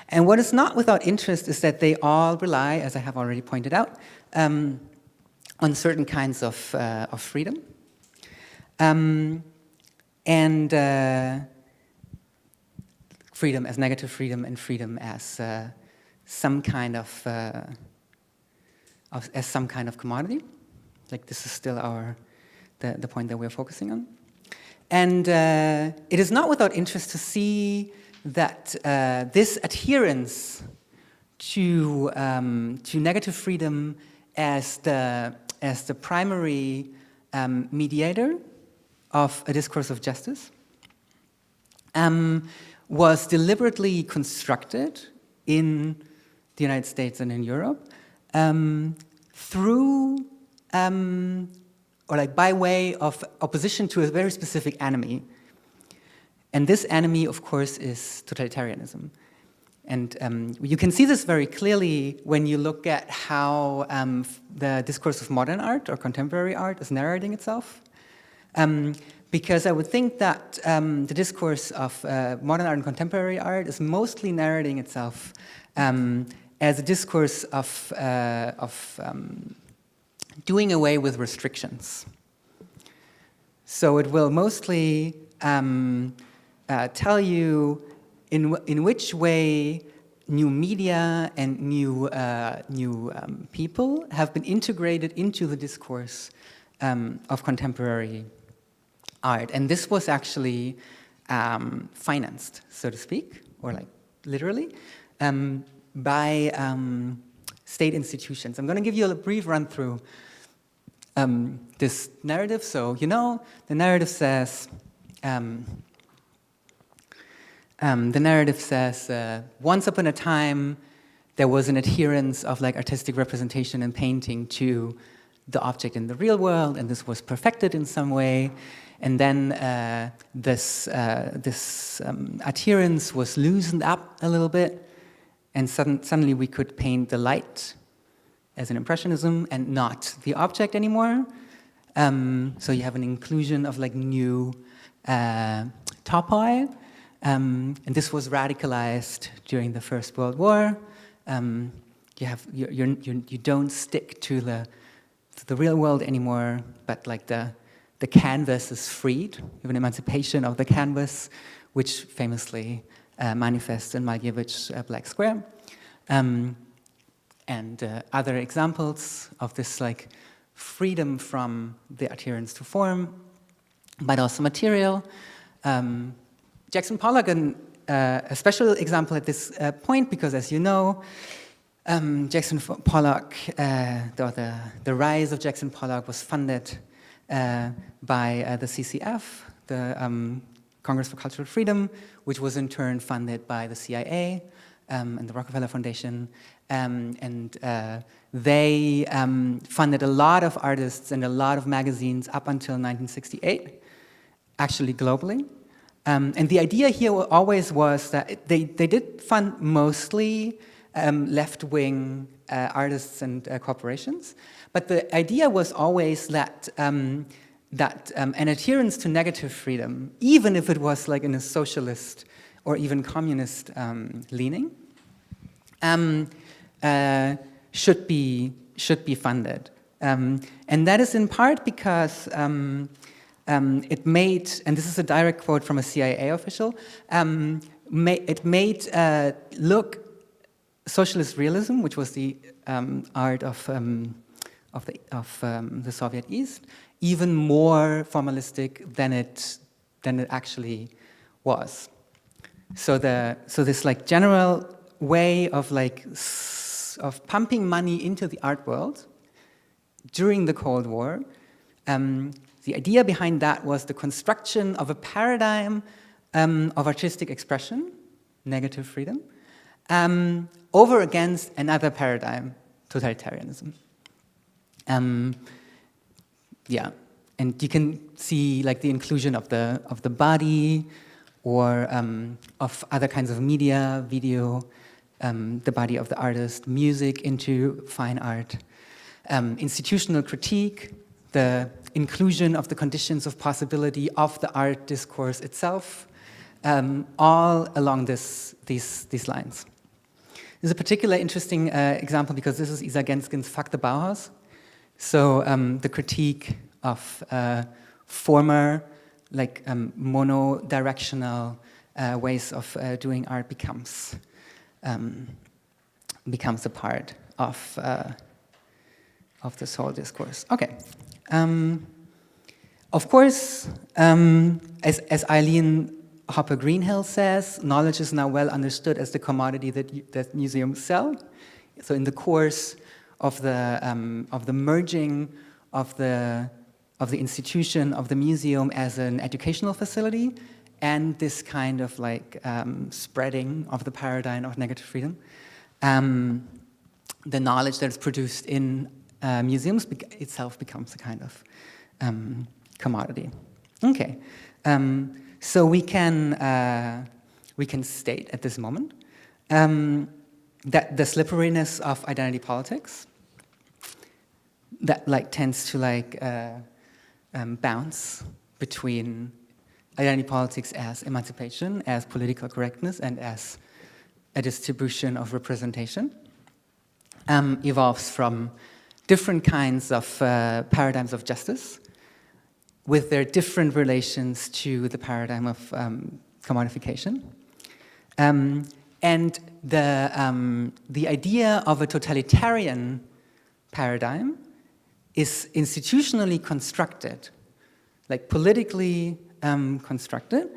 Speaker 1: And what is not without interest is that they all rely, as I have already pointed out, on certain kinds of freedom. Freedom as negative freedom, and freedom as some kind of commodity. Like this is still the point that we're focusing on. And it is not without interest to see that this adherence to negative freedom as the primary mediator of a discourse of justice was deliberately constructed in the United States and in Europe through or like by way of opposition to a very specific enemy. And this enemy, of course, is totalitarianism. And you can see this very clearly when you look at how the discourse of modern art or contemporary art is narrating itself. Because I would think that the discourse of modern art and contemporary art is mostly narrating itself as a discourse of doing away with restrictions. So it will mostly tell you in which way new media and new people have been integrated into the discourse of contemporary art. And this was actually financed, so to speak, or like literally, by state institutions. I'm going to give you a brief run through this narrative. So, you know, the narrative says, once upon a time, there was an adherence of like artistic representation and painting to the object in the real world, and this was perfected in some way. And then this adherence was loosened up a little bit, and suddenly we could paint the light as an impressionism and not the object anymore. So you have an inclusion of like new topoi. And this was radicalized during the First World War. You don't stick to the real world anymore, but like the canvas is freed. You have an emancipation of the canvas, which famously manifests in Maliewicz's Black Square. And other examples of this like freedom from the adherence to form, but also material. Jackson Pollock, a special example at this point, because as you know, Jackson Pollock, the rise of Jackson Pollock was funded by the CCF, the Congress for Cultural Freedom, which was in turn funded by the CIA and the Rockefeller Foundation. And they funded a lot of artists and a lot of magazines up until 1968, actually globally. And the idea here always was that they did fund mostly left-wing artists and corporations, but the idea was always that an adherence to negative freedom, even if it was like in a socialist or even communist leaning, should be funded, and that is in part because it made, and this is a direct quote from a CIA official, it made look socialist realism, which was the art of the Soviet East, even more formalistic than it actually was. So this like general way of of pumping money into the art world during the Cold War, the idea behind that was the construction of a paradigm of artistic expression, negative freedom, over against another paradigm, totalitarianism. Yeah, and you can see like the inclusion of the body, or of other kinds of media, video, the body of the artist, music into fine art, institutional critique, the inclusion of the conditions of possibility of the art discourse itself, all along these lines. This is a particularly interesting example because this is Isa Genskin's Fuck the Bauhaus. So the critique of former, like mono-directional ways of doing art becomes a part of this whole discourse. Okay. Of course, as Eileen Hopper Greenhill says, knowledge is now well understood as the commodity that museums sell. So in the course of the merging of the institution of the museum as an educational facility, and this kind of like spreading of the paradigm of negative freedom, the knowledge that is produced in museums itself becomes a kind of commodity. Okay, so we can state at this moment that the slipperiness of identity politics that like tends to like bounce between identity politics as emancipation, as political correctness, and as a distribution of representation evolves from different kinds of paradigms of justice with their different relations to the paradigm of commodification. And the idea of a totalitarian paradigm is institutionally constructed, like politically constructed,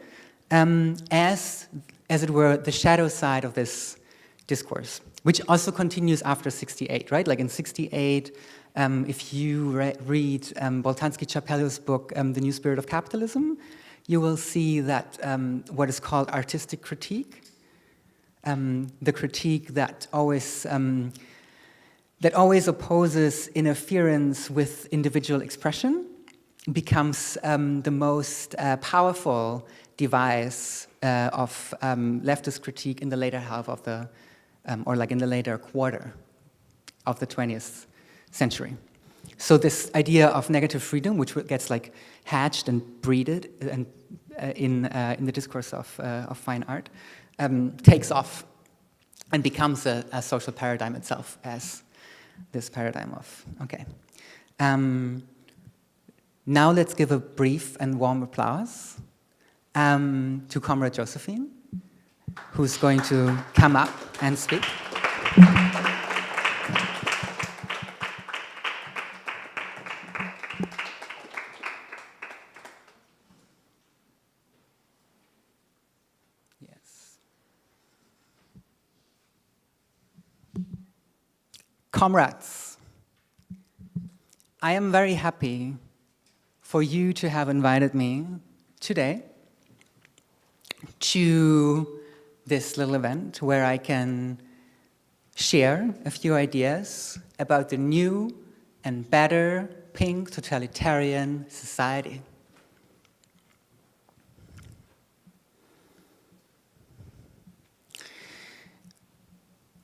Speaker 1: as it were, the shadow side of this discourse, which also continues after 68, right? Like in 68, if you read Boltanski-Chapelio's book, The New Spirit of Capitalism, you will see that what is called artistic critique, the critique that always opposes interference with individual expression, becomes the most powerful device of leftist critique in the later half of the, or like in the later quarter of the 20th century. So this idea of negative freedom, which gets like hatched and breeded and in the discourse of fine art, takes off and becomes a social paradigm itself as this paradigm of, okay. Now let's give a brief and warm applause to Comrade Josephine, who's going to come up and speak. Yes. Comrades, I am very happy for you to have invited me today to this little event where I can share a few ideas about the new and better pink totalitarian society.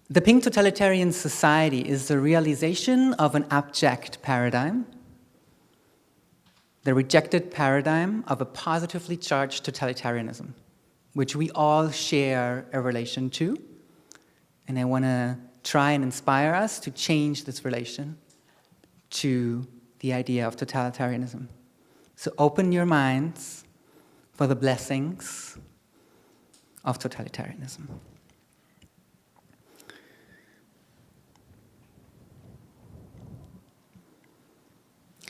Speaker 1: The pink totalitarian society is the realization of an abject paradigm, the rejected paradigm of a positively charged totalitarianism, which we all share a relation to. And I want to try and inspire us to change this relation to the idea of totalitarianism. So open your minds for the blessings of totalitarianism.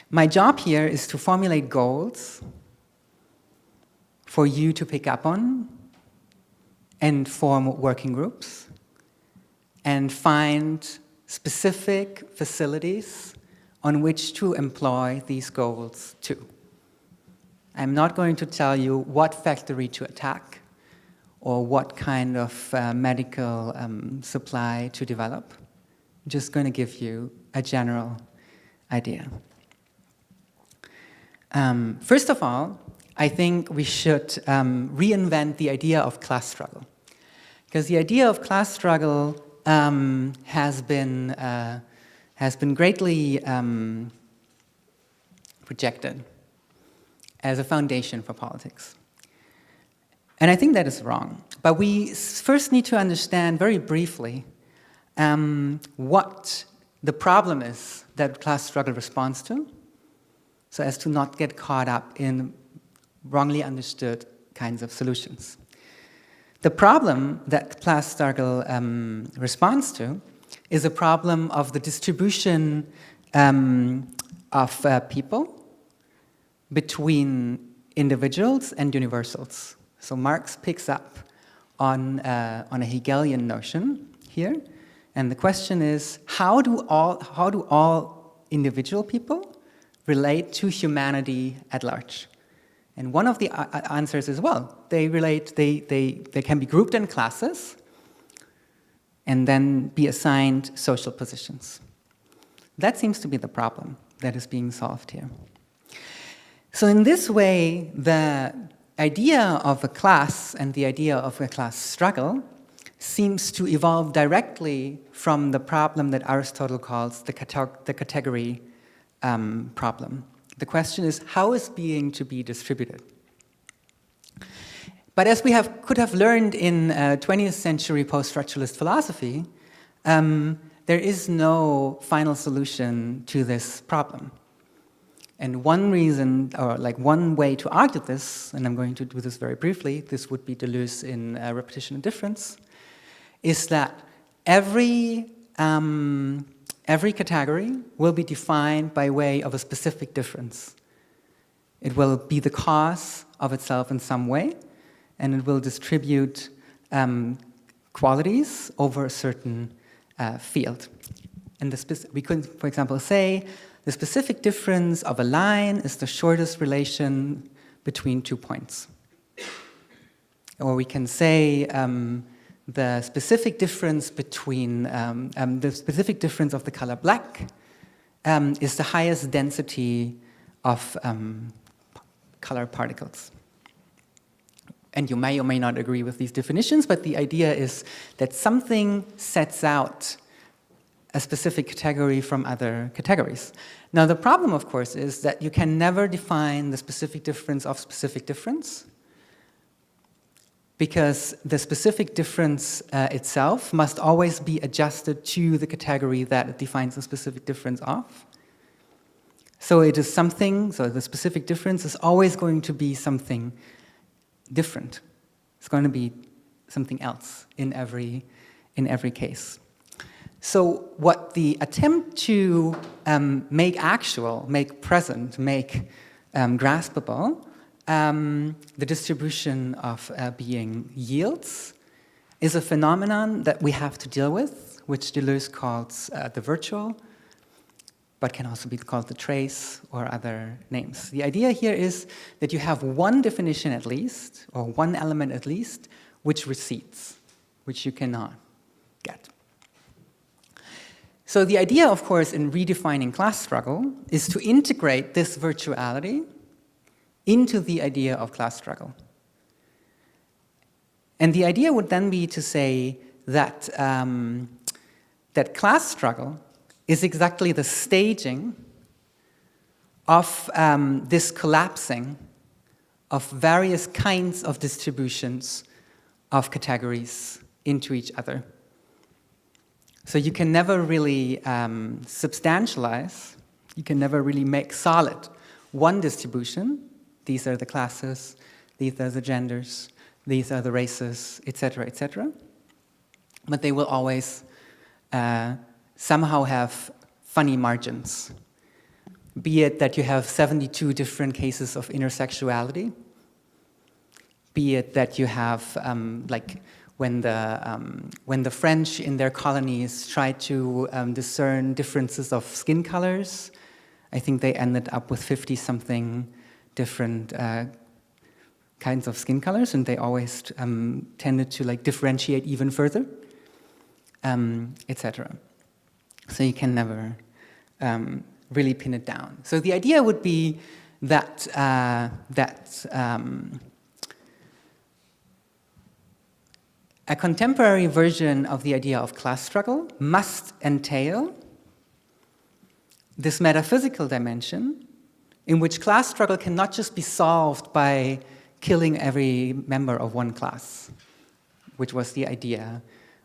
Speaker 1: My job here is to formulate goals for you to pick up on and form working groups and find specific facilities on which to employ these goals too. I'm not going to tell you what factory to attack or what kind of medical supply to develop. I'm just going to give you a general idea. First of all, I think we should reinvent the idea of class struggle. Because the idea of class struggle has been greatly projected as a foundation for politics. And I think that is wrong. But we first need to understand very briefly what the problem is that class struggle responds to, so as to not get caught up in wrongly understood kinds of solutions. The problem that class struggle responds to is a problem of the distribution of people between individuals and universals. So Marx picks up on a Hegelian notion here, and the question is, how do all individual people relate to humanity at large? And one of the answers is, well, they can be grouped in classes and then be assigned social positions. That seems to be the problem that is being solved here. So in this way, the idea of a class and the idea of a class struggle seems to evolve directly from the problem that Aristotle calls the category problem. The question is, how is being to be distributed? But as we could have learned in 20th century post-structuralist philosophy, there is no final solution to this problem. And one reason, or like one way to argue this, and I'm going to do this very briefly, this would be Luce in Repetition and Difference, is that every category will be defined by way of a specific difference. It will be the cause of itself in some way, and it will distribute qualities over a certain field. And we could, for example, say the specific difference of a line is the shortest relation between 2 points. Or we can say the specific difference between the specific difference of the color black is the highest density of color particles. And you may or may not agree with these definitions, but the idea is that something sets out a specific category from other categories. Now, the problem, of course, is that you can never define the specific difference of specific difference, because the specific difference itself must always be adjusted to the category that it defines the specific difference of. So it is something, so the specific difference is always going to be something different. It's going to be something else in every case. So what the attempt to make actual, make present, make graspable the distribution of being yields is a phenomenon that we have to deal with, which Deleuze calls the virtual, but can also be called the trace or other names. The idea here is that you have one definition at least, or one element at least, which recedes, which you cannot get. So the idea, of course, in redefining class struggle is to integrate this virtuality into the idea of class struggle. And the idea would then be to say that, that class struggle is exactly the staging of this collapsing of various kinds of distributions of categories into each other. So you can never really substantialize, you can never really make solid one distribution. These are the classes, these are the genders, these are the races, etc., etc. But they will always somehow have funny margins. Be it that you have 72 different cases of intersexuality, be it that you have, like, when the French in their colonies tried to discern differences of skin colors, I think they ended up with 50-something different kinds of skin colors, and they always tended to like differentiate even further, etc. So you can never really pin it down. So the idea would be that a contemporary version of the idea of class struggle must entail this metaphysical dimension in which class struggle cannot just be solved by killing every member of one class, which was the idea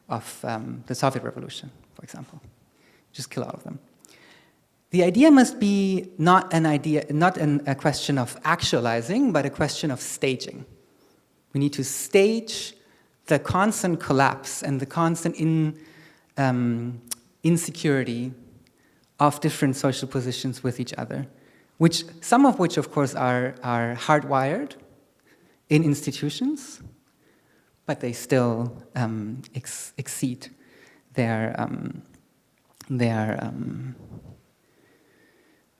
Speaker 1: of the Soviet Revolution, for example. Just kill all of them. The idea must be not a question of actualizing, but a question of staging. We need to stage the constant collapse and the constant insecurity of different social positions with each other, some of which, of course, are hardwired in institutions, but they still exceed their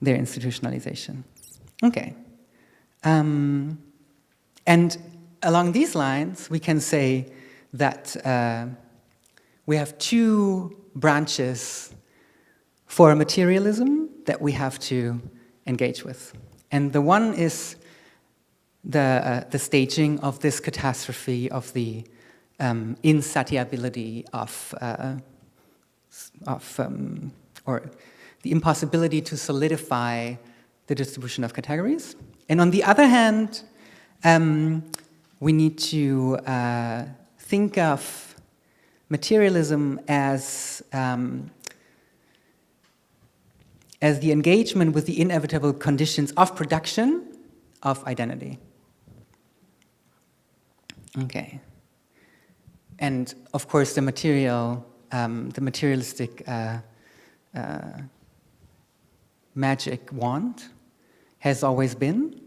Speaker 1: institutionalization. Okay. And along these lines, we can say that we have two branches for materialism that we have to engage with. And the one is the staging of this catastrophe of the insatiability or the impossibility to solidify the distribution of categories. And on the other hand, we need to think of materialism as the engagement with the inevitable conditions of production of identity. Okay. And of course, the materialistic magic wand has always been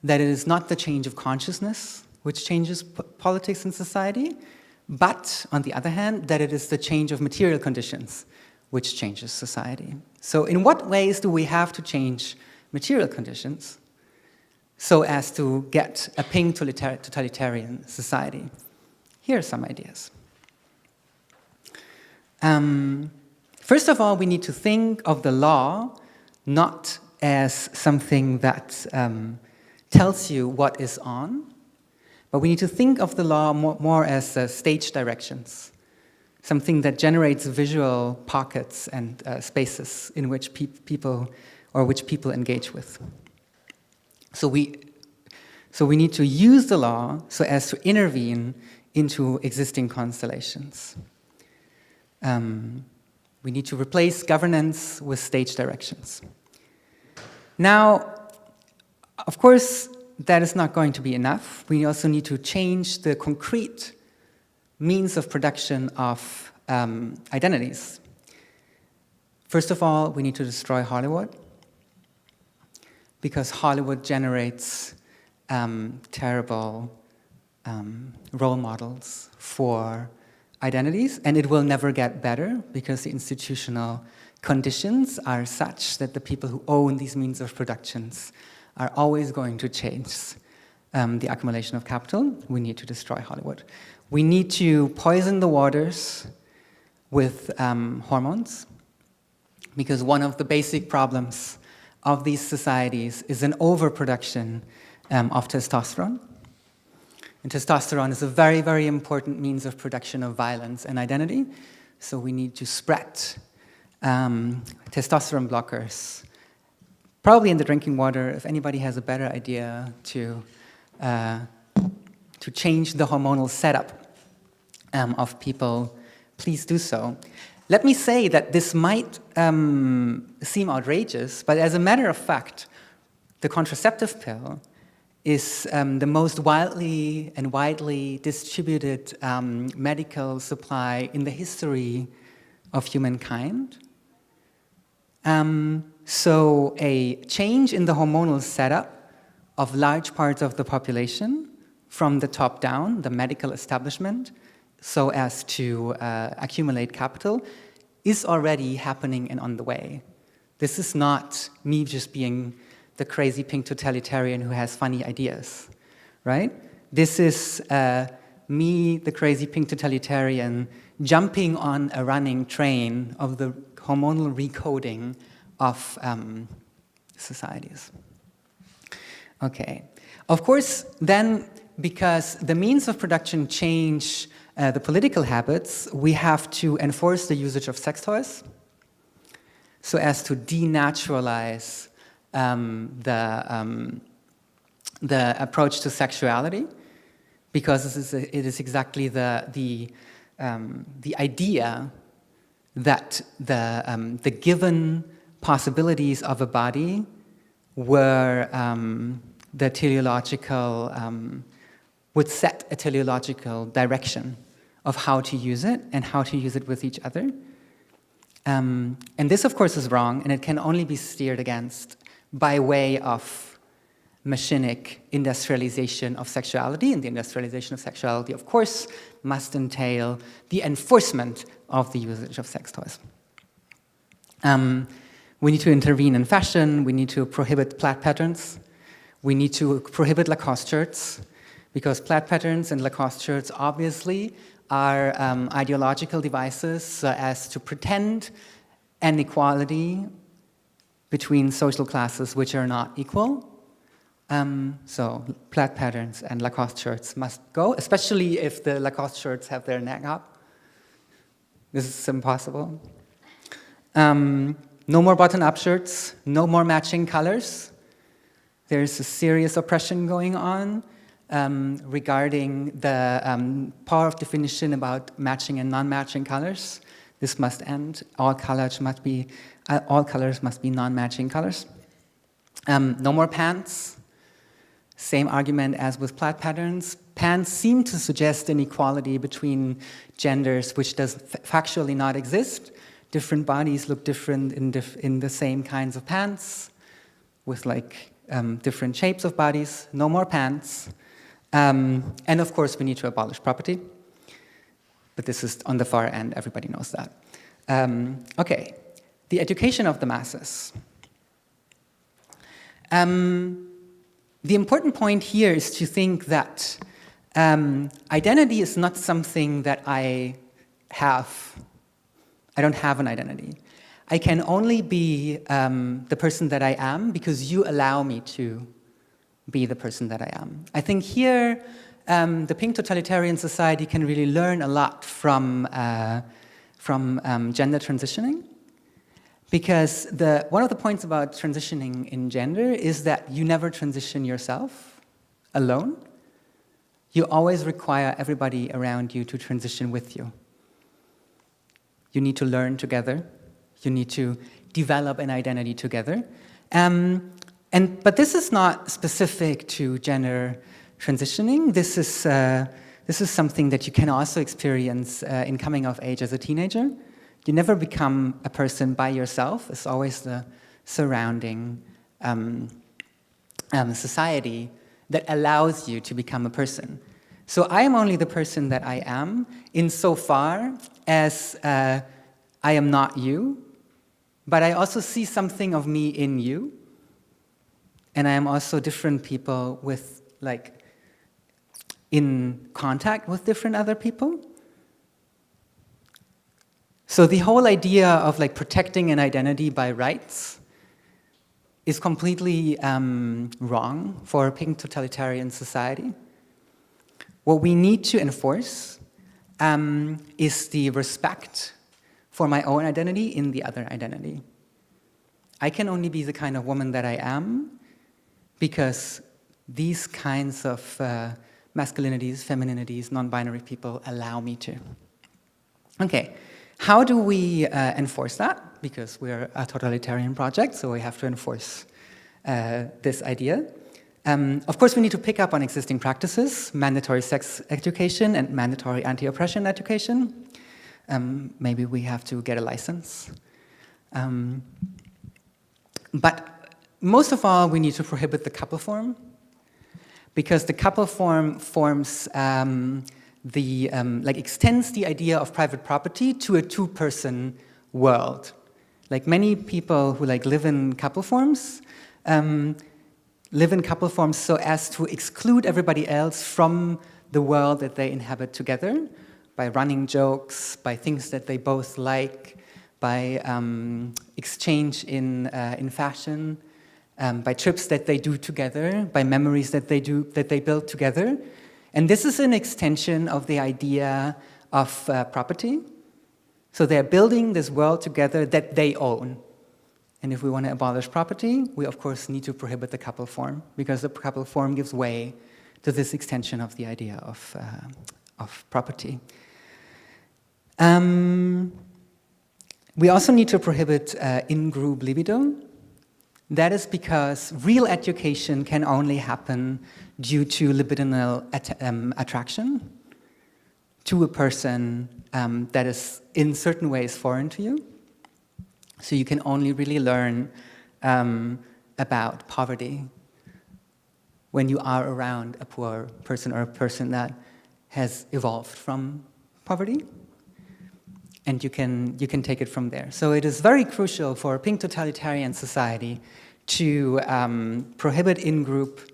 Speaker 1: that it is not the change of consciousness which changes politics and society, but on the other hand, that it is the change of material conditions which changes society. So in what ways do we have to change material conditions so as to get a pink totalitarian society? Here are some ideas. First of all, we need to think of the law not as something that tells you what is on, but we need to think of the law more as stage directions, something that generates visual pockets and spaces in which people engage with. So we need to use the law so as to intervene into existing constellations. We need to replace governance with stage directions. Now, of course, that is not going to be enough. We also need to change the concrete means of production of identities. First of all, we need to destroy Hollywood, because Hollywood generates terrible role models for identities, and it will never get better because the institutional conditions are such that the people who own these means of productions are always going to change the accumulation of capital. We need to destroy Hollywood. We need to poison the waters with hormones, because one of the basic problems of these societies is an overproduction of testosterone. And testosterone is a very, very important means of production of violence and identity. So we need to spread testosterone blockers, probably in the drinking water. If anybody has a better idea to change the hormonal setup of people, please do so. Let me say that this might seem outrageous, but as a matter of fact, the contraceptive pill is the most widely distributed medical supply in the history of humankind. So a change in the hormonal setup of large parts of the population from the top down, the medical establishment, so as to accumulate capital, is already happening and on the way. This is not me just being the crazy pink totalitarian who has funny ideas, right? This is me, the crazy pink totalitarian, jumping on a running train of the hormonal recoding of societies. Okay. Of course, then, because the means of production change the political habits, we have to enforce the usage of sex toys so as to denaturalize the approach to sexuality, because it is exactly the idea that the given possibilities of a body were the teleological, would set a teleological direction of how to use it and how to use it with each other. And this, of course, is wrong, and it can only be steered against by way of machinic industrialization of sexuality, and the industrialization of sexuality, of course, must entail the enforcement of the usage of sex toys. We need to intervene in fashion, we need to prohibit plaid patterns, we need to prohibit Lacoste shirts, because plaid patterns and Lacoste shirts obviously are ideological devices as to pretend an equality between social classes which are not equal. So plaid patterns and Lacoste shirts must go, especially if the Lacoste shirts have their neck up. This is impossible. No more button-up shirts, no more matching colors. There's a serious oppression going on regarding the power of definition about matching and non-matching colors. This must end. All colors must be non-matching colors. No more pants. Same argument as with plaid patterns. Pants seem to suggest an equality between genders, which does factually not exist. Different bodies look different in the same kinds of pants, with like different shapes of bodies. No more pants. And of course, we need to abolish property. But this is on the far end, everybody knows that. Okay, the education of the masses. The important point here is to think that identity is not something that I have. I don't have an identity. I can only be the person that I am because you allow me to be the person that I am. I think here the pink totalitarian society can really learn a lot from gender transitioning, because one of the points about transitioning in gender is that you never transition yourself alone. You always require everybody around you to transition with you. You need to learn together. You need to develop an identity together. But this is not specific to gender transitioning. This is something that you can also experience in coming of age as a teenager. You never become a person by yourself. It's always the surrounding society that allows you to become a person. So I am only the person that I am insofar as I am not you, but I also see something of me in you, and I am also different people with, like, in contact with different other people. So the whole idea of like protecting an identity by rights is completely wrong for a pink totalitarian society. What we need to enforce is the respect for my own identity in the other identity. I can only be the kind of woman that I am because these kinds of masculinities, femininities, non-binary people allow me to. Okay, how do we enforce that? Because we're a totalitarian project, so we have to enforce this idea. Of course, we need to pick up on existing practices, mandatory sex education and mandatory anti-oppression education. Maybe we have to get a license. But most of all, we need to prohibit the couple form, because the couple form forms extends the idea of private property to a two-person world. Like many people who live in couple forms so as to exclude everybody else from the world that they inhabit together, by running jokes, by things that they both like, by exchange in fashion, by trips that they do together, by memories that they build together. And this is an extension of the idea of property. So they're building this world together that they own. And if we want to abolish property, we of course need to prohibit the couple form, because the couple form gives way to this extension of the idea of property. We also need to prohibit in-group libido. That is because real education can only happen due to libidinal attraction to a person that is in certain ways foreign to you. So you can only really learn about poverty when you are around a poor person or a person that has evolved from poverty. And you can take it from there. So it is very crucial for a pink totalitarian society to prohibit in-group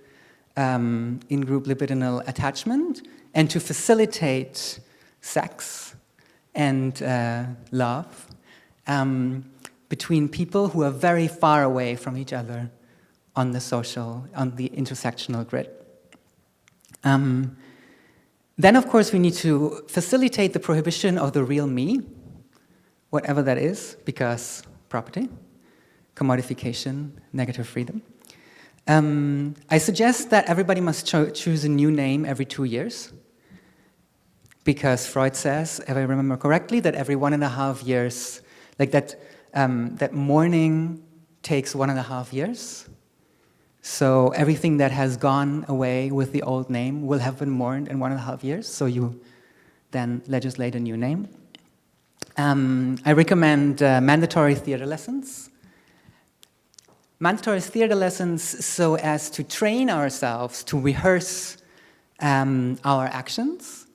Speaker 1: libidinal attachment and to facilitate sex and love between people who are very far away from each other on the intersectional grid. Then, of course, we need to facilitate the prohibition of the real me, whatever that is, because property, commodification, negative freedom. I suggest that everybody must choose a new name every 2 years, because Freud says, if I remember correctly, that every 1.5 years, that mourning takes 1.5 years. So everything that has gone away with the old name will have been mourned in 1.5 years, so you then legislate a new name. I recommend mandatory theater lessons. Mandatory theater lessons so as to train ourselves to rehearse our actions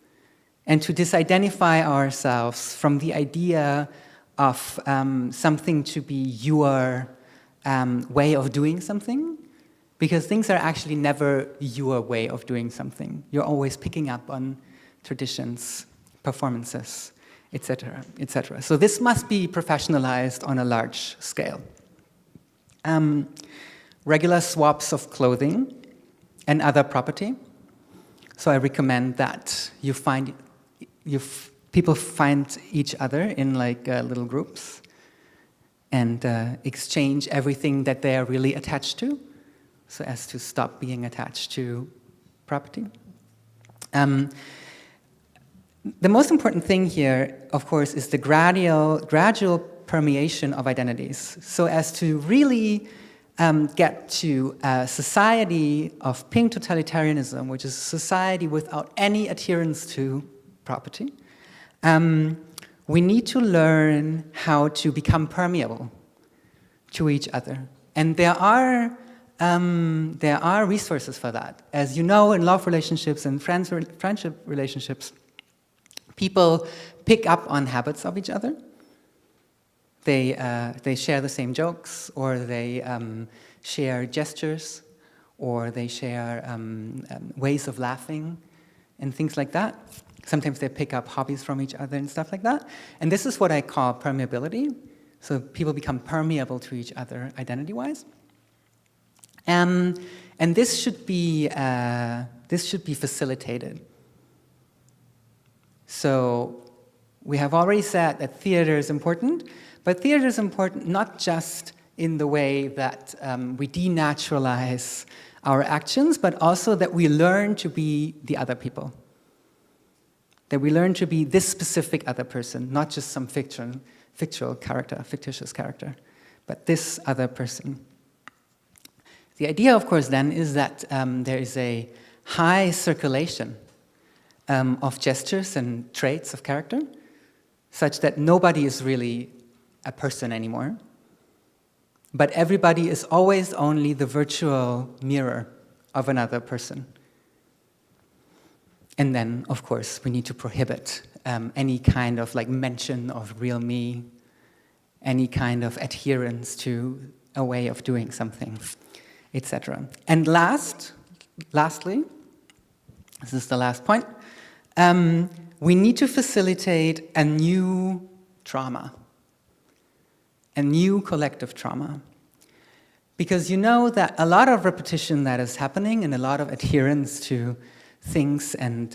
Speaker 1: and to disidentify ourselves from the idea of something to be your way of doing something, because things are actually never your way of doing something. You're always picking up on traditions, performances, etc., etc. So this must be professionalized on a large scale. Regular swaps of clothing and other property. So I recommend that people find each other in little groups and exchange everything that they are really attached to, so as to stop being attached to property. The most important thing here, of course, is the gradual permeation of identities, so as to really get to a society of pink totalitarianism, which is a society without any adherence to property. We need to learn how to become permeable to each other. And there are resources for that. As you know, in love relationships and friendship relationships, people pick up on habits of each other. They share the same jokes, or they share gestures, or they share ways of laughing and things like that. Sometimes they pick up hobbies from each other and stuff like that. And this is what I call permeability. So people become permeable to each other identity-wise. And this should be facilitated. So we have already said that theater is important, but theater is important not just in the way that we denaturalize our actions, but also that we learn to be the other people. That we learn to be this specific other person, not just some fictitious character, but this other person. The idea, of course, then is that there is a high circulation of gestures and traits of character, such that nobody is really a person anymore, but everybody is always only the virtual mirror of another person. And then, of course, we need to prohibit any kind of mention of real me, any kind of adherence to a way of doing something, etc. And lastly, this is the last point, we need to facilitate a new trauma, a new collective trauma. Because you know that a lot of repetition that is happening and a lot of adherence to things and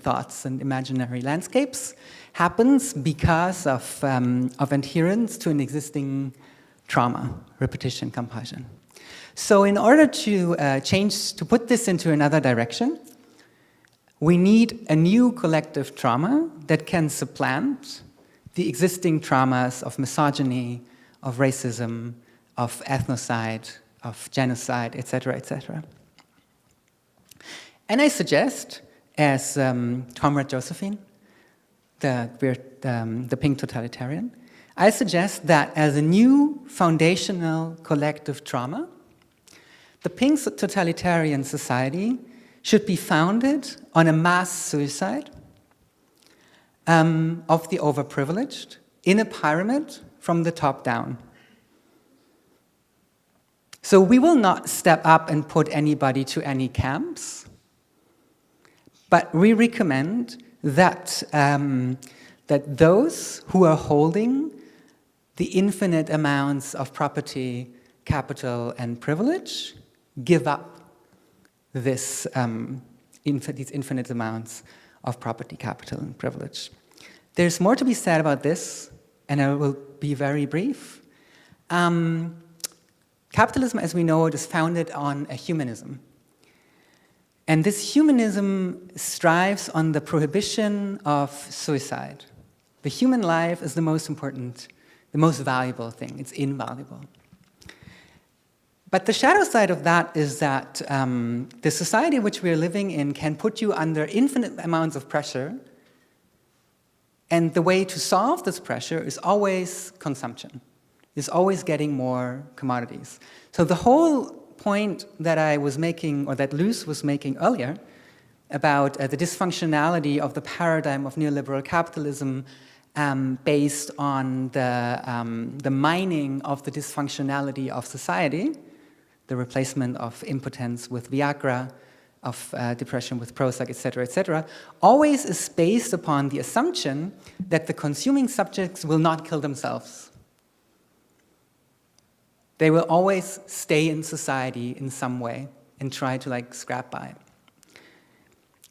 Speaker 1: thoughts and imaginary landscapes happens because of adherence to an existing trauma, repetition, compulsion. So in order to put this into another direction, we need a new collective trauma that can supplant the existing traumas of misogyny, of racism, of ethnocide, of genocide, etc., etc. And I suggest, as Comrade Josephine, the Pink Totalitarian, I suggest that as a new foundational collective trauma, the Pink Totalitarian society should be founded on a mass suicide of the overprivileged in a pyramid from the top down. So we will not step up and put anybody to any camps, but we recommend that, that those who are holding the infinite amounts of property, capital, and privilege give up these infinite amounts of property, capital, and privilege. There's more to be said about this, and I will be very brief. Capitalism, as we know it, is founded on a humanism. And this humanism strives on the prohibition of suicide. The human life is the most important, the most valuable thing. It's invaluable. But the shadow side of that is that the society in which we are living in can put you under infinite amounts of pressure, and the way to solve this pressure is always consumption, is always getting more commodities. So the whole point that I was making, or that Luce was making earlier, about the dysfunctionality of the paradigm of neoliberal capitalism based on the mining of the dysfunctionality of society, the replacement of impotence with Viagra, of depression with Prozac, etc., always is based upon the assumption that the consuming subjects will not kill themselves. They will always stay in society in some way and try to scrap by.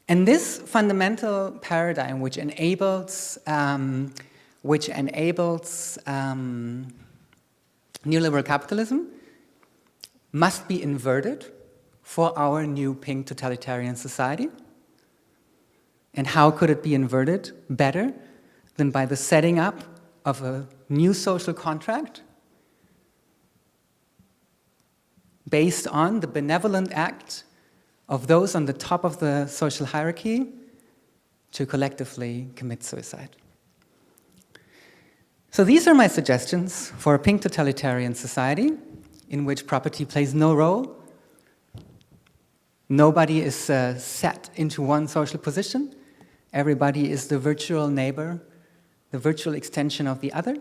Speaker 1: And this fundamental paradigm, which enables neoliberal capitalism, must be inverted for our new Pink Totalitarian society. And how could it be inverted better than by the setting up of a new social contract based on the benevolent act of those on the top of the social hierarchy to collectively commit suicide. So these are my suggestions for a Pink Totalitarian society in which property plays no role. Nobody is set into one social position. Everybody is the virtual neighbor, the virtual extension of the other.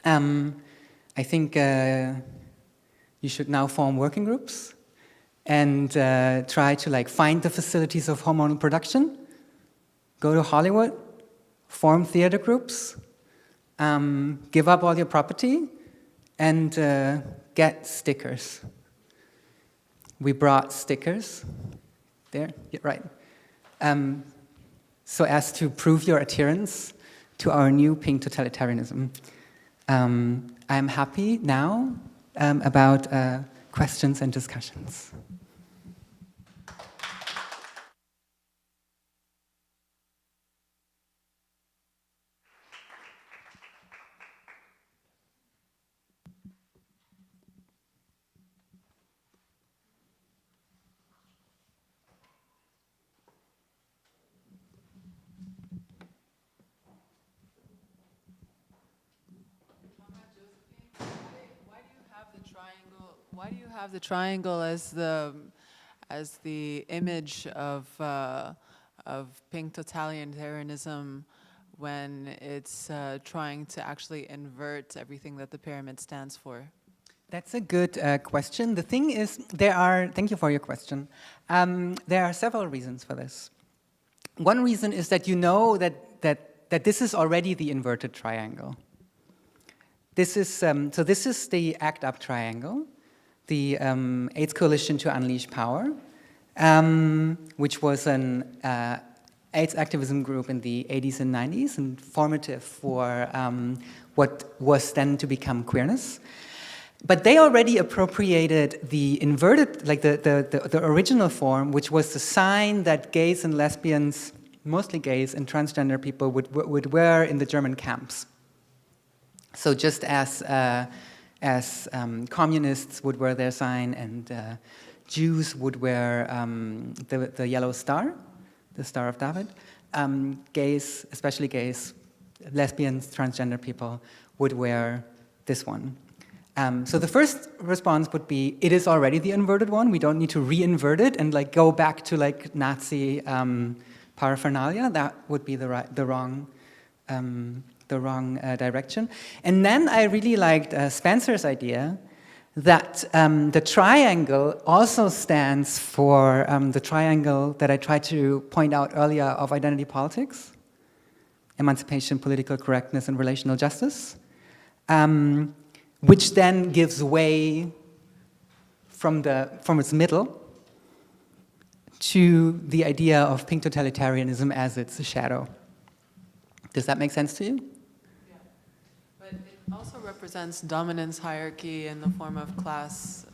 Speaker 1: I think you should now form working groups and try to find the facilities of hormonal production, go to Hollywood, form theater groups, give up all your property, and get stickers. We brought stickers, there, yeah, right, so as to prove your adherence to our new Pink Totalitarianism. I'm happy now about questions and discussions.
Speaker 2: Why do you have the triangle as the image of Pink Totalitarianism when it's trying to actually invert everything that the pyramid stands for?
Speaker 1: That's a good question. The thing is, thank you for your question. There are several reasons for this. One reason is that you know that this is already the inverted triangle. This is, so this is the ACT UP triangle, the AIDS Coalition to Unleash Power, which was an AIDS activism group in the 80s and 90s and formative for what was then to become queerness. But they already appropriated the inverted, like the original form, which was the sign that gays and lesbians, mostly gays and transgender people, would wear in the German camps. So just as communists would wear their sign and Jews would wear the yellow star, the Star of David, gays, especially gays, lesbians, transgender people, would wear this one. So the first response would be, it is already the inverted one. We don't need to re-invert it and like go back to like Nazi paraphernalia. That would be the wrong direction. And then I really liked Spencer's idea that the triangle also stands for the triangle that I tried to point out earlier of identity politics, emancipation, political correctness, and relational justice. Which then gives way from its middle to the idea of pink totalitarianism as its shadow. Does that make sense to you?
Speaker 2: Yeah, but it also represents dominance hierarchy in the form of class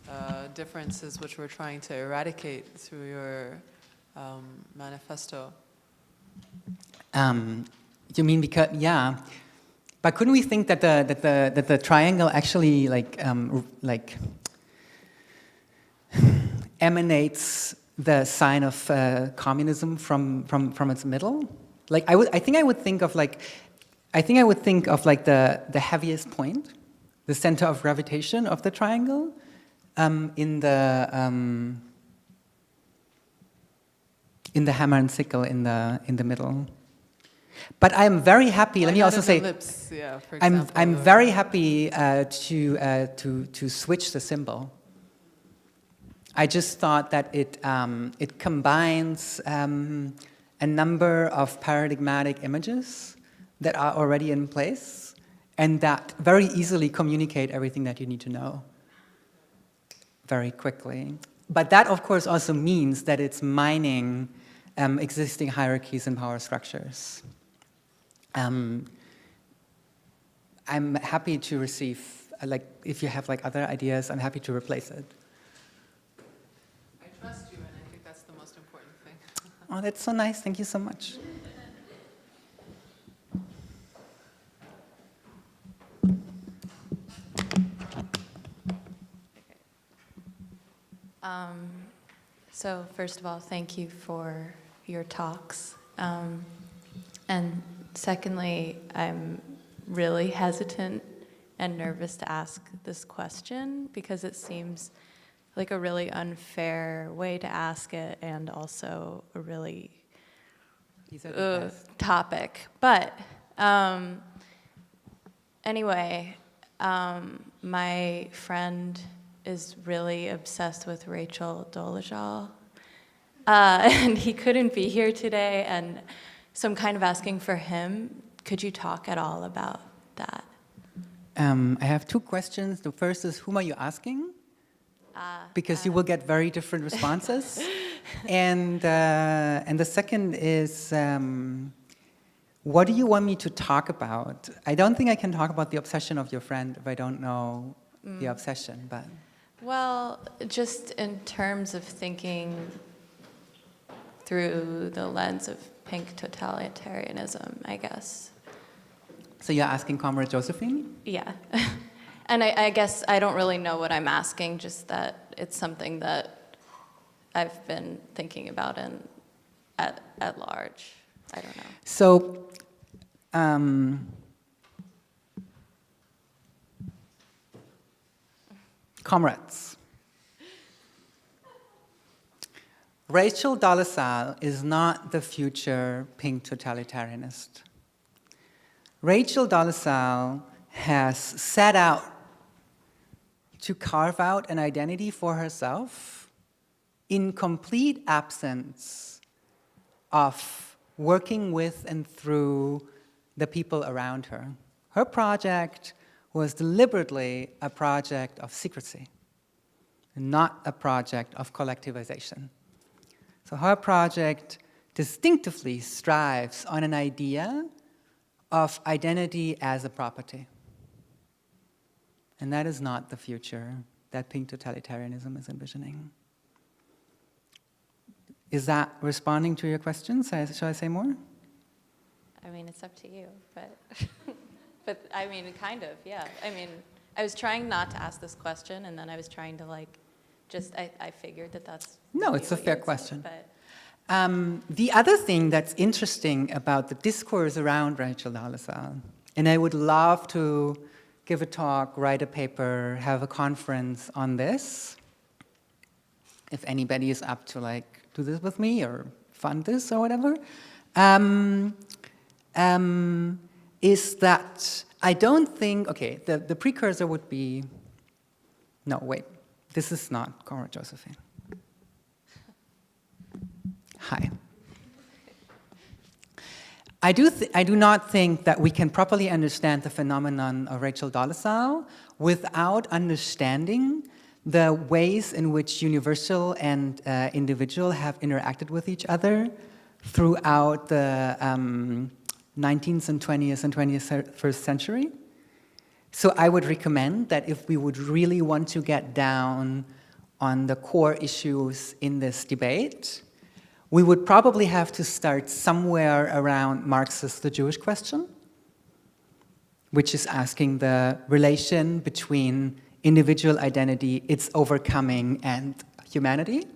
Speaker 2: differences, which we're trying to eradicate through your manifesto.
Speaker 1: You mean because, yeah. But couldn't we think that the triangle actually like emanates the sign of communism from its middle? Like I think I would think of like the heaviest point, the center of gravitation of the triangle, in the hammer and sickle in the middle. But I'm very happy. Let me also say,
Speaker 2: lips, yeah, for
Speaker 1: example, I'm very happy to switch the symbol. I just thought that it combines a number of paradigmatic images that are already in place and that very easily communicate everything that you need to know very quickly. But that, of course, also means that it's mining existing hierarchies and power structures. I'm happy to receive, like, if you have like other ideas, I'm happy to replace it.
Speaker 2: I trust you, and I think that's the most important thing.
Speaker 1: Oh, that's so nice. Thank you so much.
Speaker 3: So first of all, thank you for your talks. And secondly, I'm really hesitant and nervous to ask this question because it seems like a really unfair way to ask it and also a really topic. But anyway, my friend is really obsessed with Rachel Dolezal. And he couldn't be here today, and so I'm kind of asking for him. Could you talk at all about that?
Speaker 1: I have two questions. The first is, whom are you asking? Because you will get very different responses. And the second is, what do you want me to talk about? I don't think I can talk about the obsession of your friend if I don't know the obsession, but...
Speaker 3: Well, just in terms of thinking through the lens of pink totalitarianism, I guess.
Speaker 1: So you're asking Comrade Josephine?
Speaker 3: Yeah. And I guess I don't really know what I'm asking, just that it's something that I've been thinking about at large. I don't know.
Speaker 1: So, comrades, Rachel Dolezal is not the future pink totalitarianist. Rachel Dolezal has set out to carve out an identity for herself in complete absence of working with and through the people around her. Her project was deliberately a project of secrecy, not a project of collectivization. So her project distinctively strives on an idea of identity as a property. And that is not the future that pink totalitarianism is envisioning. Is that responding to your questions? Shall I say more?
Speaker 3: I mean, it's up to you, but, but I mean, kind of, yeah. I mean, I was trying not to ask this question, and then I was trying to I figured that that's...
Speaker 1: No, it's a fair question.
Speaker 3: But
Speaker 1: the other thing that's interesting about the discourse around Rachel Dolezal, and I would love to give a talk, write a paper, have a conference on this, if anybody is up to do this with me or fund this or whatever, is that I don't think, okay, the precursor would be, no, wait, this is not Cora Josephine. Hi. I do not think that we can properly understand the phenomenon of Rachel Dolezal without understanding the ways in which universal and individual have interacted with each other throughout the 19th and 20th and 21st century. So I would recommend that if we would really want to get down on the core issues in this debate, we would probably have to start somewhere around Marx's The Jewish Question, which is asking the relation between individual identity, its overcoming, and humanity.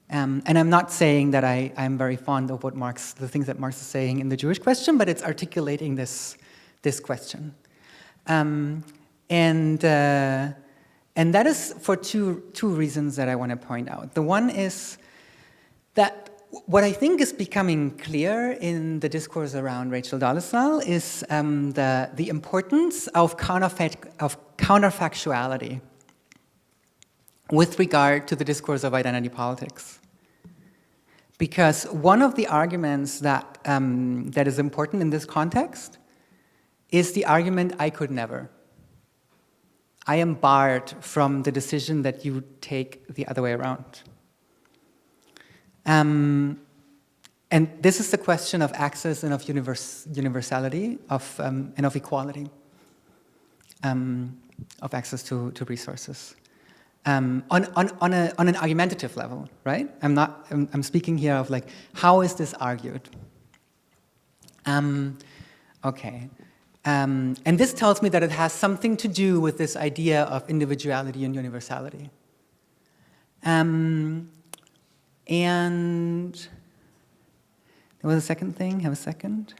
Speaker 1: And I'm not saying that I'm very fond of the things that Marx is saying in The Jewish Question, but it's articulating this question. And that is for two reasons that I want to point out. The one is that what I think is becoming clear in the discourse around Rachel Dolezal is the importance of counterfactuality with regard to the discourse of identity politics. Because one of the arguments that is important in this context is the argument, I could never. I am barred from the decision that you take the other way around. And this is the question of access and of universality, and of equality, of access to resources. On an argumentative level, right? I'm speaking here of how is this argued? Okay. And this tells me that it has something to do with this idea of individuality and universality. And there was a second thing. Have a second.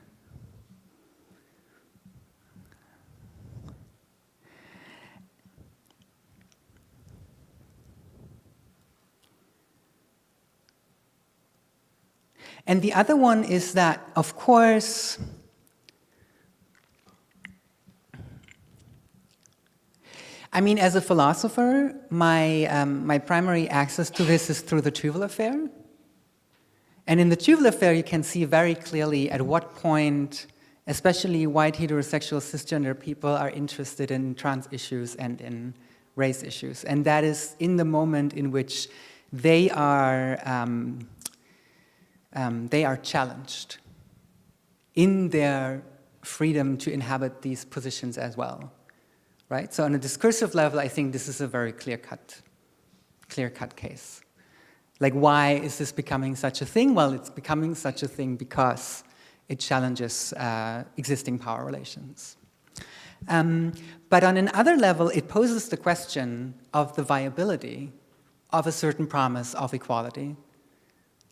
Speaker 1: And the other one is that, of course, I mean, as a philosopher, my primary access to this is through the Tuval Affair. And in the Tuval Affair, you can see very clearly at what point, especially white heterosexual cisgender people are interested in trans issues and in race issues. And that is in the moment in which they are challenged in their freedom to inhabit these positions as well, right? So on a discursive level, I think this is a very clear-cut case. Why is this becoming such a thing? Well, it's becoming such a thing because it challenges existing power relations. But on another level, it poses the question of the viability of a certain promise of equality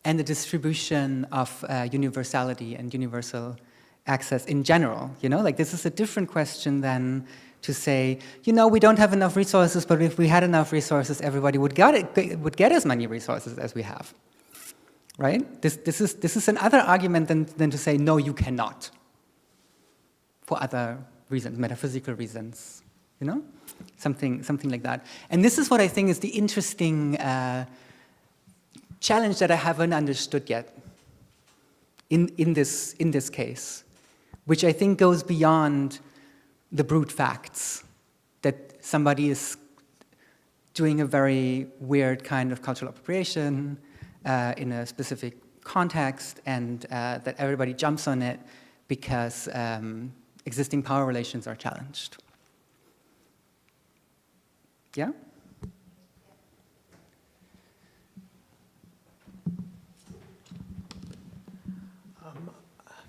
Speaker 1: and the distribution of universality and universal access in general. This is a different question than to say, you know, we don't have enough resources, but if we had enough resources, everybody would get as many resources as we have, right? This is another argument than to say, no, you cannot, for other reasons, metaphysical reasons, you know? Something like that. And this is what I think is the interesting challenge that I haven't understood yet in this case, which I think goes beyond the brute facts that somebody is doing a very weird kind of cultural appropriation in a specific context, and that everybody jumps on it because existing power relations are challenged. Yeah?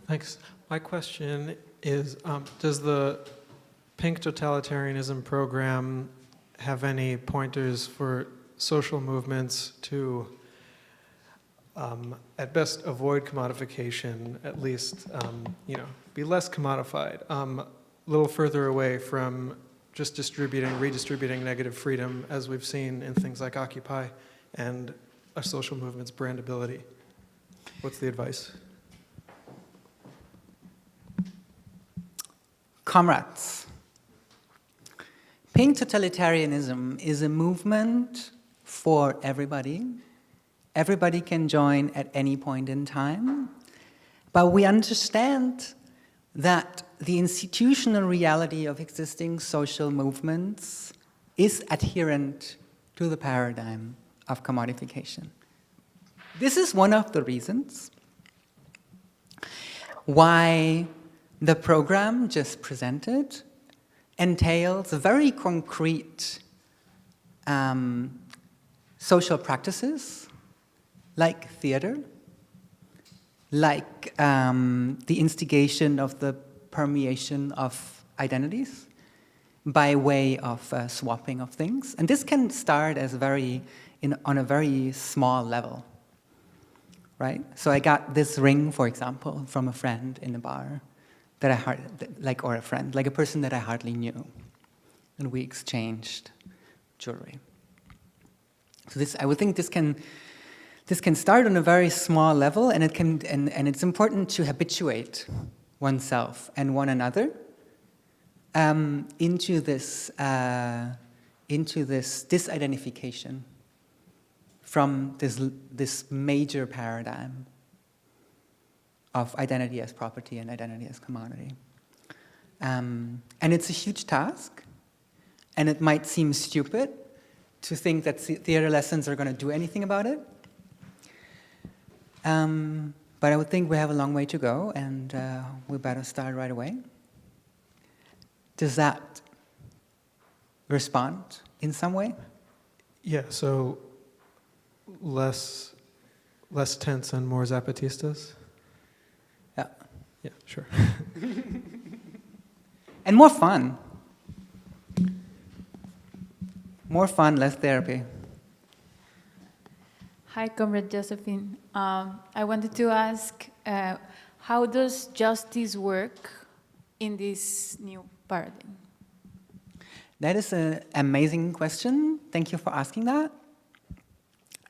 Speaker 4: Thanks. My question is, does the Pink Totalitarianism program have any pointers for social movements to, at best, avoid commodification, at least, be less commodified, a little further away from just redistributing negative freedom, as we've seen in things like Occupy and a social movement's brandability? What's the advice?
Speaker 1: Comrades, Pink Totalitarianism is a movement for everybody. Everybody can join at any point in time, but we understand that the institutional reality of existing social movements is adherent to the paradigm of commodification. This is one of the reasons why the program just presented entails very concrete social practices like theater, like the instigation of the permeation of identities by way of swapping of things. And this can start as on a very small level, right? So I got this ring, for example, from a friend in a bar that a person that I hardly knew, and we exchanged jewelry. So I would think this can start on a very small level, and it's important to habituate oneself and one another into this disidentification from this major paradigm of identity as property and identity as commodity. And it's a huge task, and it might seem stupid to think that theater lessons are going to do anything about it. But I would think we have a long way to go, and we better start right away. Does that respond in some way?
Speaker 4: Yeah, so less tense and more Zapatistas?
Speaker 1: Yeah.
Speaker 4: Yeah, sure.
Speaker 1: And more fun. More fun, less therapy.
Speaker 5: Hi, Comrade Josephine. I wanted to ask, how does justice work in this new paradigm?
Speaker 1: That is an amazing question. Thank you for asking that.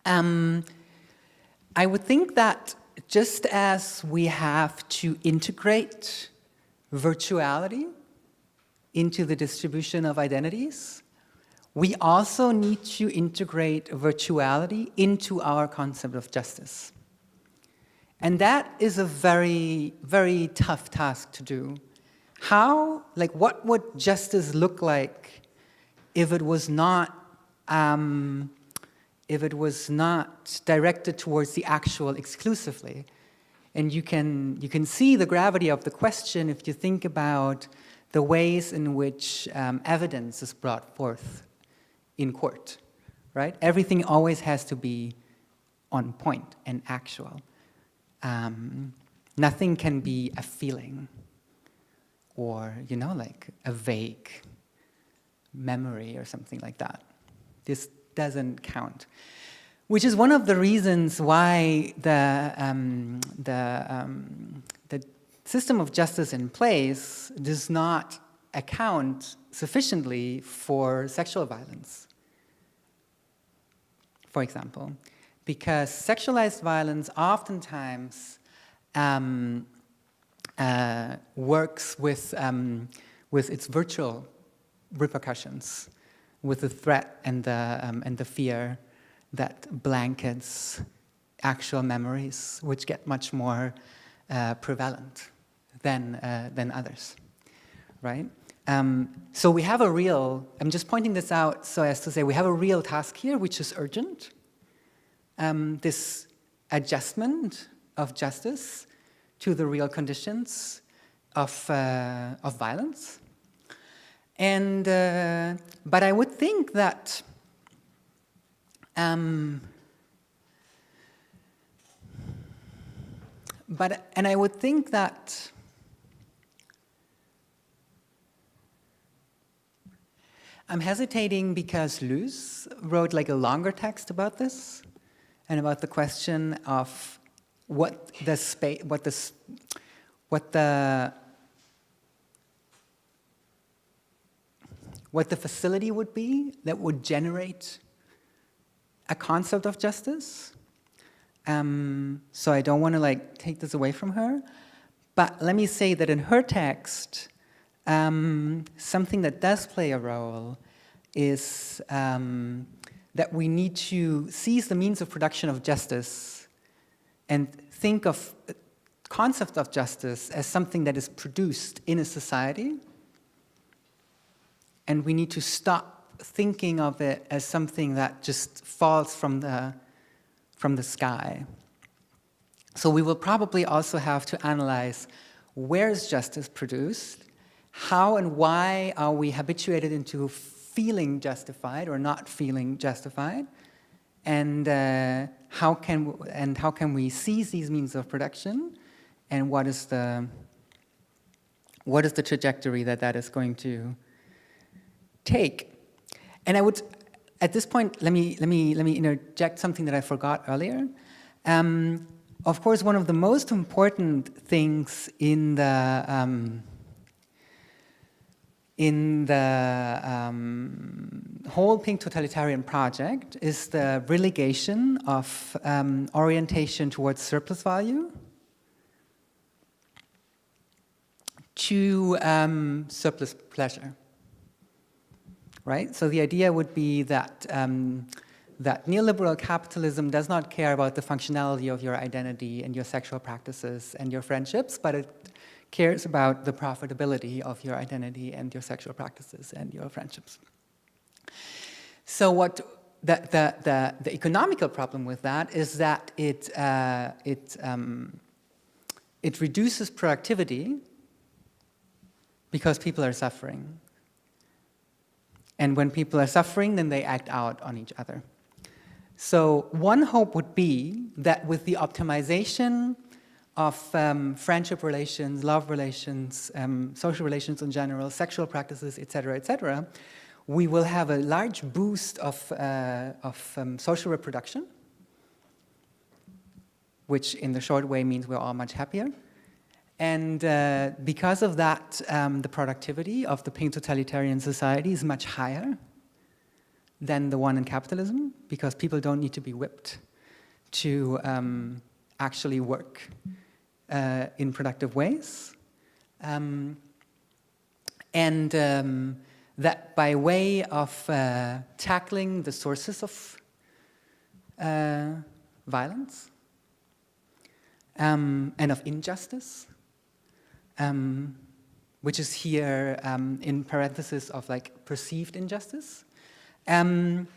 Speaker 1: I would think that just as we have to integrate virtuality into the distribution of identities, we also need to integrate virtuality into our concept of justice. And that is a very, very tough task to do. What would justice look like if it was not directed towards the actual exclusively? And you can see the gravity of the question if you think about the ways in which evidence is brought forth in court, right? Everything always has to be on point and actual. Nothing can be a feeling or, like a vague memory or something like that. This doesn't count. Which is one of the reasons why the system of justice in place does not account sufficiently for sexual violence, for example, because sexualized violence oftentimes works with its virtual repercussions, with the threat and the fear that blankets actual memories, which get much more prevalent than others, right? So we have a real, I'm just pointing this out so as to say we have a real task here, which is urgent. This adjustment of justice to the real conditions of violence. And, but I would think that and I would think that I'm hesitating because Luce wrote like a longer text about this and about the question of what the facility would be that would generate a concept of justice. So I don't want to like take this away from her, but let me say that in her text, something that does play a role is that we need to seize the means of production of justice and think of the concept of justice as something that is produced in a society, and we need to stop thinking of it as something that just falls from the sky. So we will probably also have to analyze where is justice produced, how and why are we habituated into feeling justified or not feeling justified, and how can we seize these means of production, and what is the trajectory that is going to take. And I would, at this point, let me interject something that I forgot earlier. Of course, one of the most important things in the whole Pink Totalitarian project is the relegation of orientation towards surplus value to surplus pleasure. Right? So the idea would be that that neoliberal capitalism does not care about the functionality of your identity and your sexual practices and your friendships, but it cares about the profitability of your identity and your sexual practices and your friendships. So what the economical problem with that is that it reduces productivity because people are suffering. And when people are suffering, then they act out on each other. So one hope would be that with the optimization of friendship relations, love relations, social relations in general, sexual practices, et cetera, we will have a large boost of social reproduction, which in the short way means we're all much happier. And because of that, the productivity of the Pink Totalitarian society is much higher than the one in capitalism, because people don't need to be whipped to actually work in productive ways. That by way of tackling the sources of violence and of injustice, which is here in parenthesis of like perceived injustice. The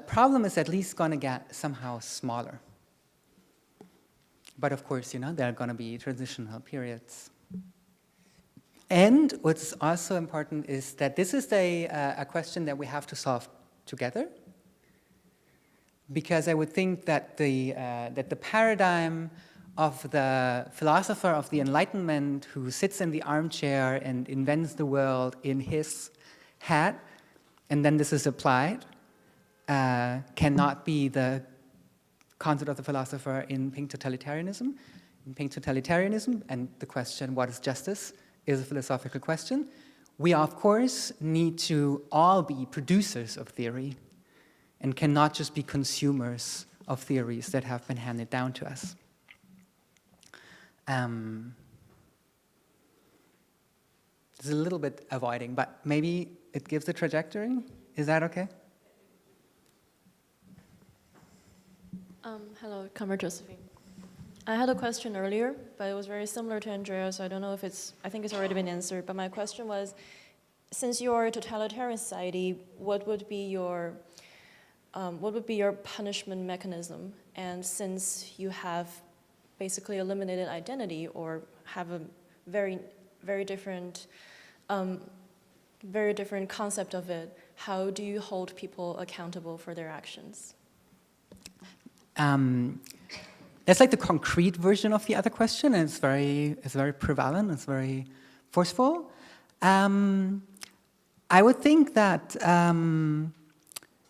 Speaker 1: problem is at least going to get somehow smaller. But of course, you know, there are going to be transitional periods. And what's also important is that this is a question that we have to solve together, because I would think that the paradigm of the philosopher of the Enlightenment who sits in the armchair and invents the world in his head, and then this is applied, cannot be the concept of the philosopher in Pink Totalitarianism. In Pink Totalitarianism, and the question, what is justice, is a philosophical question. We, of course, need to all be producers of theory and cannot just be consumers of theories that have been handed down to us. It's a little bit avoiding, but maybe it gives a trajectory. Is that okay?
Speaker 6: Hello, Kamar Josephine. I had a question earlier, but it was very similar to Andrea, so I don't know if I think it's already been answered. But my question was, since you're a totalitarian society, what would be your punishment mechanism? And since you have basically eliminated identity or have a very, very different concept of it, how do you hold people accountable for their actions?
Speaker 1: That's like the concrete version of the other question, and it's very prevalent, it's very forceful. I would think that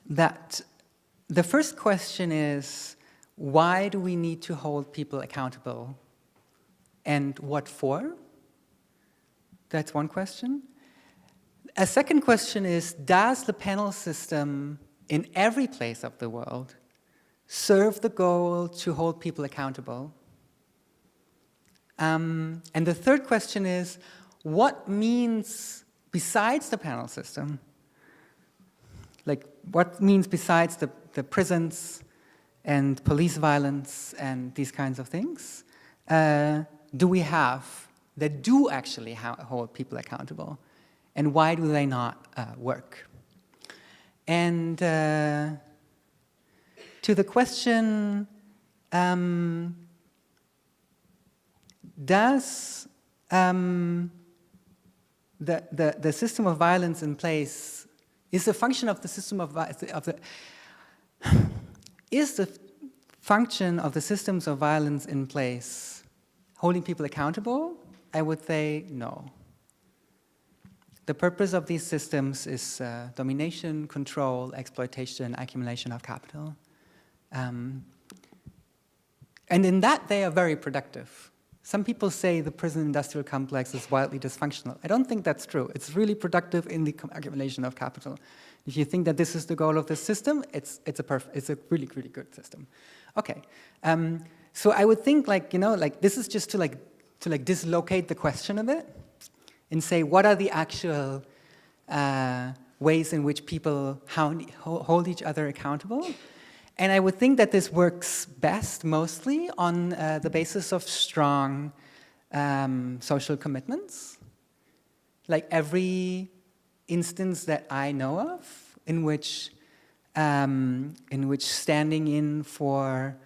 Speaker 1: that the first question is, why do we need to hold people accountable, and what for? That's one question. A second question is, does the panel system in every place of the world serve the goal to hold people accountable? And the third question is, what means besides the panel system? Like, what means besides the prisons and police violence and these kinds of things do we have that do actually hold people accountable? And why do they not work? And to the question, does the system of violence in place, is the function of the system is the function of the systems of violence in place holding people accountable? I would say no. The purpose of these systems is domination, control, exploitation, accumulation of capital. And in that, they are very productive. Some people say the prison industrial complex is wildly dysfunctional. I don't think that's true. It's really productive in the accumulation of capital. If you think that this is the goal of the system, it's a really, really good system. Okay. So I would think, this is just to dislocate the question a bit and say, what are the actual ways in which people hold each other accountable? And I would think that this works best mostly on the basis of strong social commitments. Like every instance that I know of in which standing in for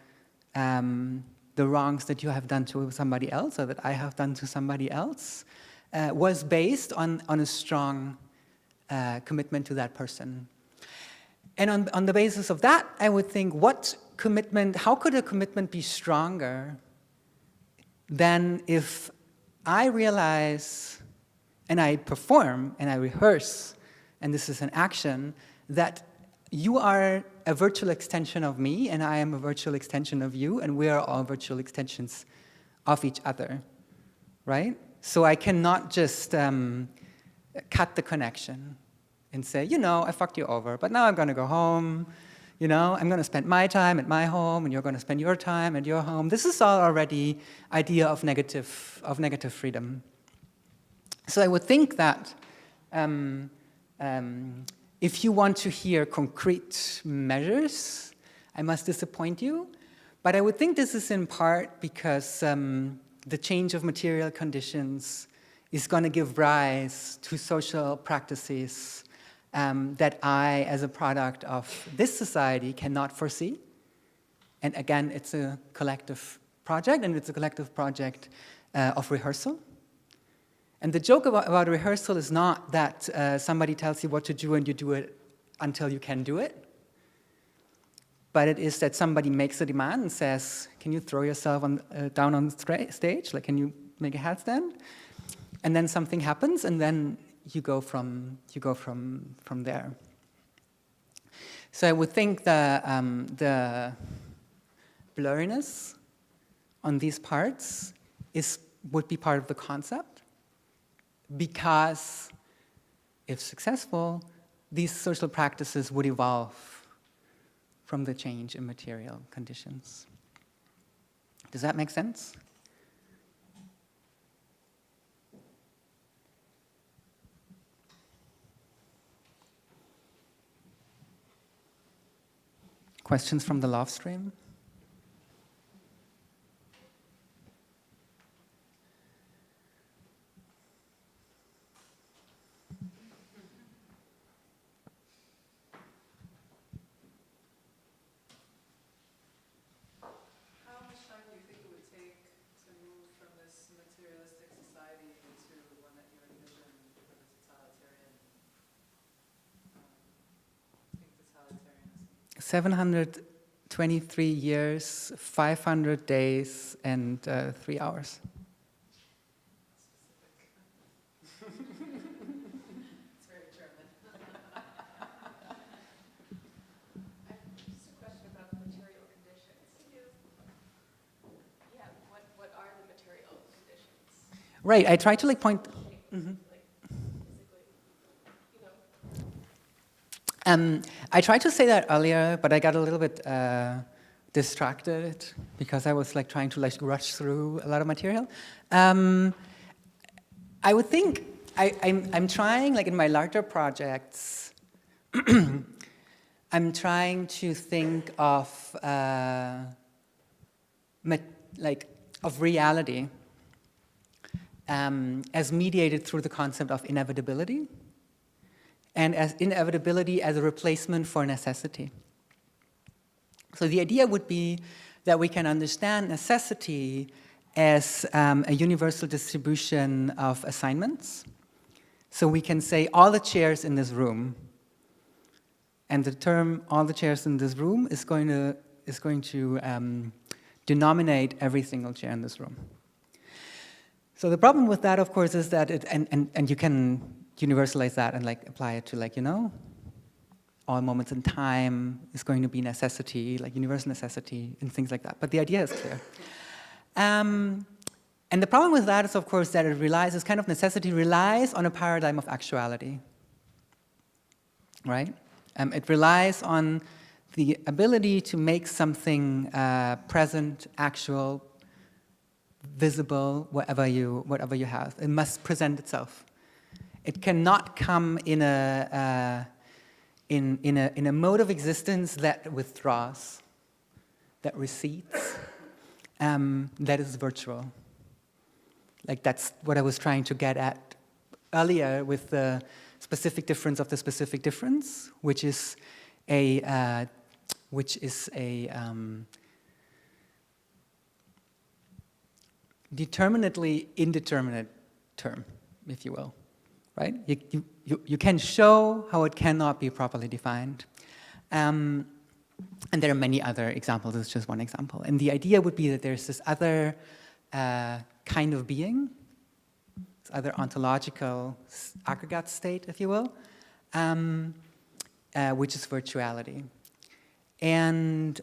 Speaker 1: the wrongs that you have done to somebody else or that I have done to somebody else was based on a strong commitment to that person. And on the basis of that, I would think, how could a commitment be stronger than if I realize and I perform and I rehearse, and this is an action, that you are a virtual extension of me and I am a virtual extension of you, and we are all virtual extensions of each other, right? So I cannot just cut the connection and say, I fucked you over, but now I'm going to go home. I'm going to spend my time at my home, and you're going to spend your time at your home. This is all already idea of negative freedom. So I would think that if you want to hear concrete measures, I must disappoint you. But I would think this is in part because the change of material conditions is going to give rise to social practices that I, as a product of this society, cannot foresee. And again, it's a collective project, and it's a collective project of rehearsal. And the joke about rehearsal is not that somebody tells you what to do and you do it until you can do it, but it is that somebody makes a demand and says, can you throw yourself down on stage? Like, can you make a handstand? And then something happens, and then you go from there. So I would think the blurriness on these parts would be part of the concept. because if successful, these social practices would evolve from the change in material conditions. Does that make sense? Questions from the love stream?
Speaker 2: Materialistic society to one that you envision for the totalitarian, Pink Totalitarianism?
Speaker 1: 723 years, 500 days, and 3 hours.
Speaker 2: It's very German.
Speaker 7: Just a question about the material conditions. Yeah, what are the material conditions?
Speaker 1: Right, I try to like point. Mhm.
Speaker 7: Like physically, you know?
Speaker 1: I tried to say that earlier, but I got a little bit distracted because I was like trying to like rush through a lot of material. I would think I'm trying, like in my larger projects, I'm trying to think of of reality as mediated through the concept of inevitability, and as inevitability as a replacement for necessity. So the idea would be that we can understand necessity as a universal distribution of assignments. So we can say all the chairs in this room, and the term all the chairs in this room is going to denominate every single chair in this room. So the problem with that, of course, is that and you can universalize that and like apply it to like, you know, all moments in time is going to be necessity, like universal necessity and things like that. But the idea is clear. And the problem with that is, of course, that it relies, this kind of necessity relies on a paradigm of actuality, right? It relies on the ability to make something present, actual, visible, whatever you have. It must present itself. It cannot come in a mode of existence that withdraws, that recedes, that is virtual. Like that's what I was trying to get at earlier with the specific difference of the specific difference, which is a determinately indeterminate term, if you will, right? You can show how it cannot be properly defined. And there are many other examples, it's just one example. And the idea would be that there's this other kind of being, this other ontological aggregate state, if you will, which is virtuality. And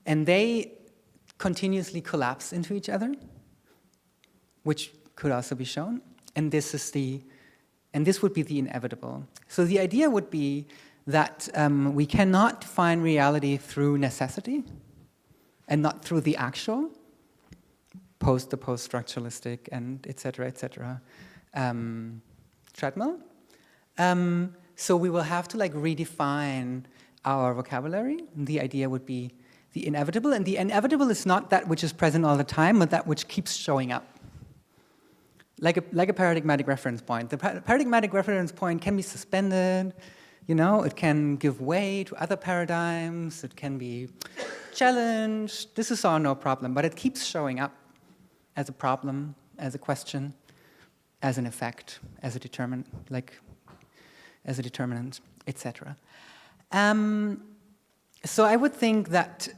Speaker 1: they continuously collapse into each other, which could also be shown. And this would be the inevitable. So the idea would be that we cannot find reality through necessity and not through the actual, the post-structuralistic, and et cetera, treadmill. So we will have to like redefine our vocabulary. The idea would be the inevitable, and the inevitable is not that which is present all the time, but that which keeps showing up. Like a paradigmatic reference point. The paradigmatic reference point can be suspended, you know, it can give way to other paradigms, it can be challenged. This is all no problem, but it keeps showing up as a problem, as a question, as an effect, as a determinant, etc. So I would think that,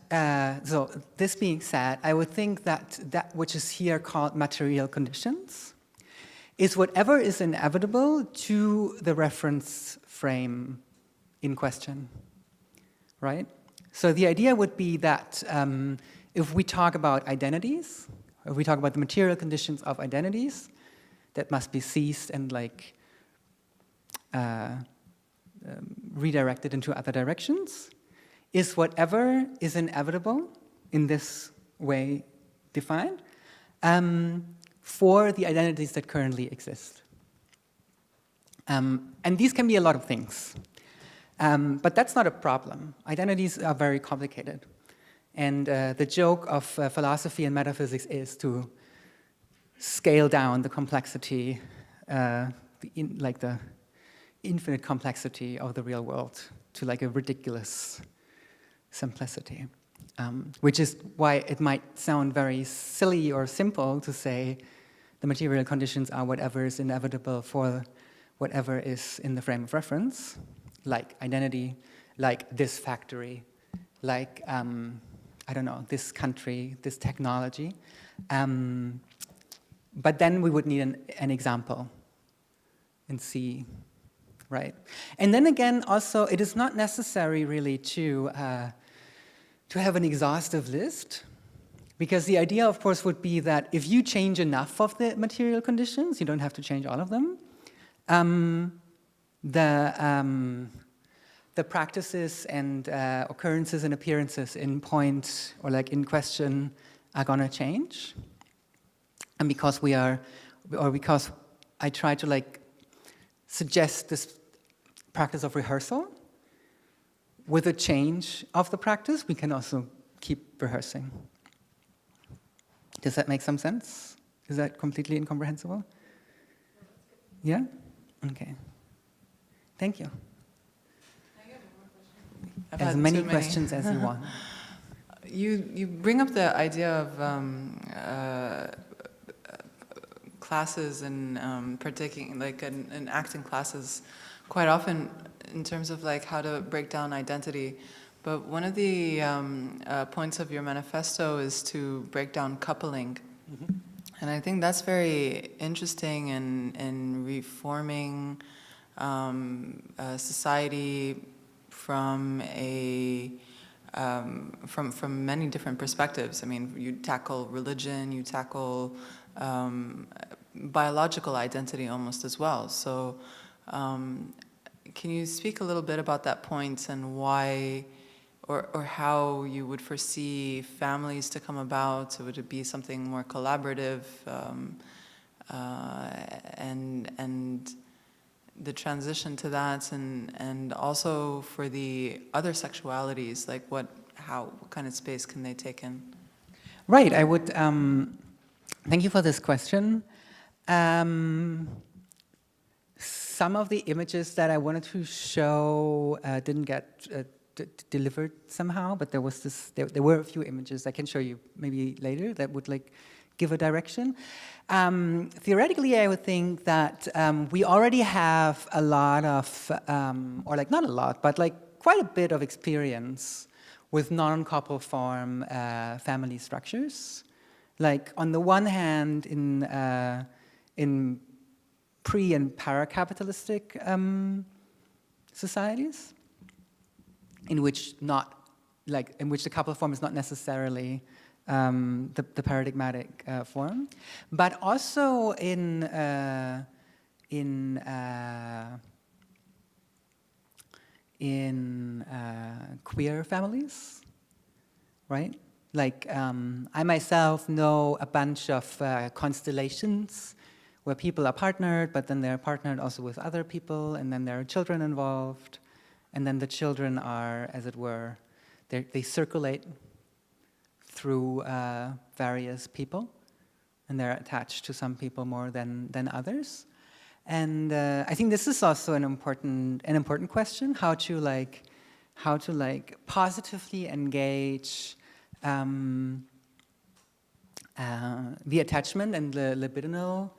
Speaker 1: so this being said, I would think that that which is here called material conditions is whatever is inevitable to the reference frame in question, right? So the idea would be that if we talk about identities, we talk about the material conditions of identities that must be seized and like redirected into other directions, is whatever is inevitable in this way defined for the identities that currently exist. And these can be a lot of things. But that's not a problem. Identities are very complicated. And the joke of philosophy and metaphysics is to scale down the complexity, like the infinite complexity of the real world to like a ridiculous simplicity. Which is why it might sound very silly or simple to say the material conditions are whatever is inevitable for whatever is in the frame of reference, like identity, like this factory, like, I don't know, this country, this technology. But then we would need an example and see, right? And then again, also, it is not necessary really to have an exhaustive list, because the idea, of course, would be that if you change enough of the material conditions, you don't have to change all of them, the practices and occurrences and appearances in point or like in question are gonna change. And because because I try to like suggest this practice of rehearsal, with a change of the practice, we can also keep rehearsing. Does that make some sense? Is that completely incomprehensible? Yeah? Okay. Thank you.
Speaker 2: I've
Speaker 1: As
Speaker 2: had
Speaker 1: many
Speaker 2: too many.
Speaker 1: questions as you want.
Speaker 2: You bring up the idea of classes and partaking, like in acting classes, quite often in terms of like how to break down identity. But one of the points of your manifesto is to break down coupling.
Speaker 1: Mm-hmm.
Speaker 2: And I think that's very interesting in reforming society from from many different perspectives. I mean, you tackle religion, you tackle biological identity almost as well. So can you speak a little bit about that point and why or how you would foresee families to come about? Would it be something more collaborative, and the transition to that, and also for the other sexualities, like what kind of space can they take in?
Speaker 1: Right, I would, thank you for this question. Some of the images that I wanted to show didn't get delivered somehow, but there were a few images I can show you maybe later that would like give a direction. Theoretically, I would think that we already have a lot of, or like not a lot, but like quite a bit of experience with non-couple form family structures. Like on the one hand, in pre- and para-capitalistic societies, in which the couple form is not necessarily the paradigmatic form, but also in queer families, right? Like I myself know a bunch of constellations where people are partnered, but then they're partnered also with other people, and then there are children involved, and then the children are, as it were, they circulate through various people, and they're attached to some people more than others. And I think this is also an important question: how to positively engage the attachment and the libidinal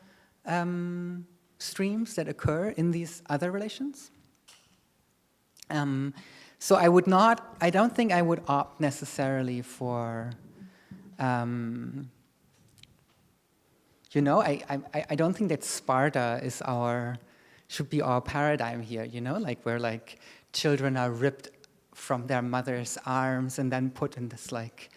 Speaker 1: streams that occur in these other relations. So I don't think I would opt necessarily for, I don't think that Sparta should be our paradigm here, like where like children are ripped from their mother's arms and then put in this like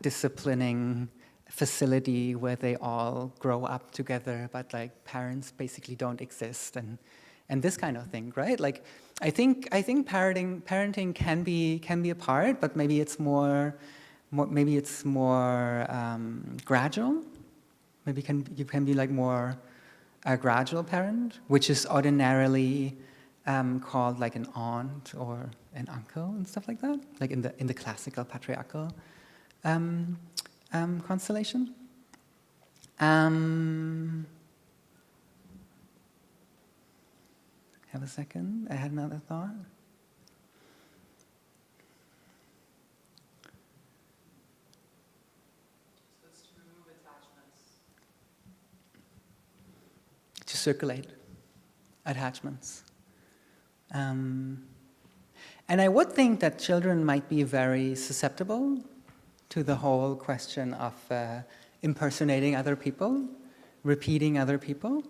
Speaker 1: disciplining facility where they all grow up together, but like parents basically don't exist, and this kind of thing, right? Like, I think parenting can be a part, but maybe it's more gradual. Maybe you can be like more a gradual parent, which is ordinarily called like an aunt or an uncle and stuff like that, like in the classical patriarchal constellation. Have a second. I had another thought. To circulate attachments. And I would think that children might be very susceptible to the whole question of impersonating other people, repeating other people,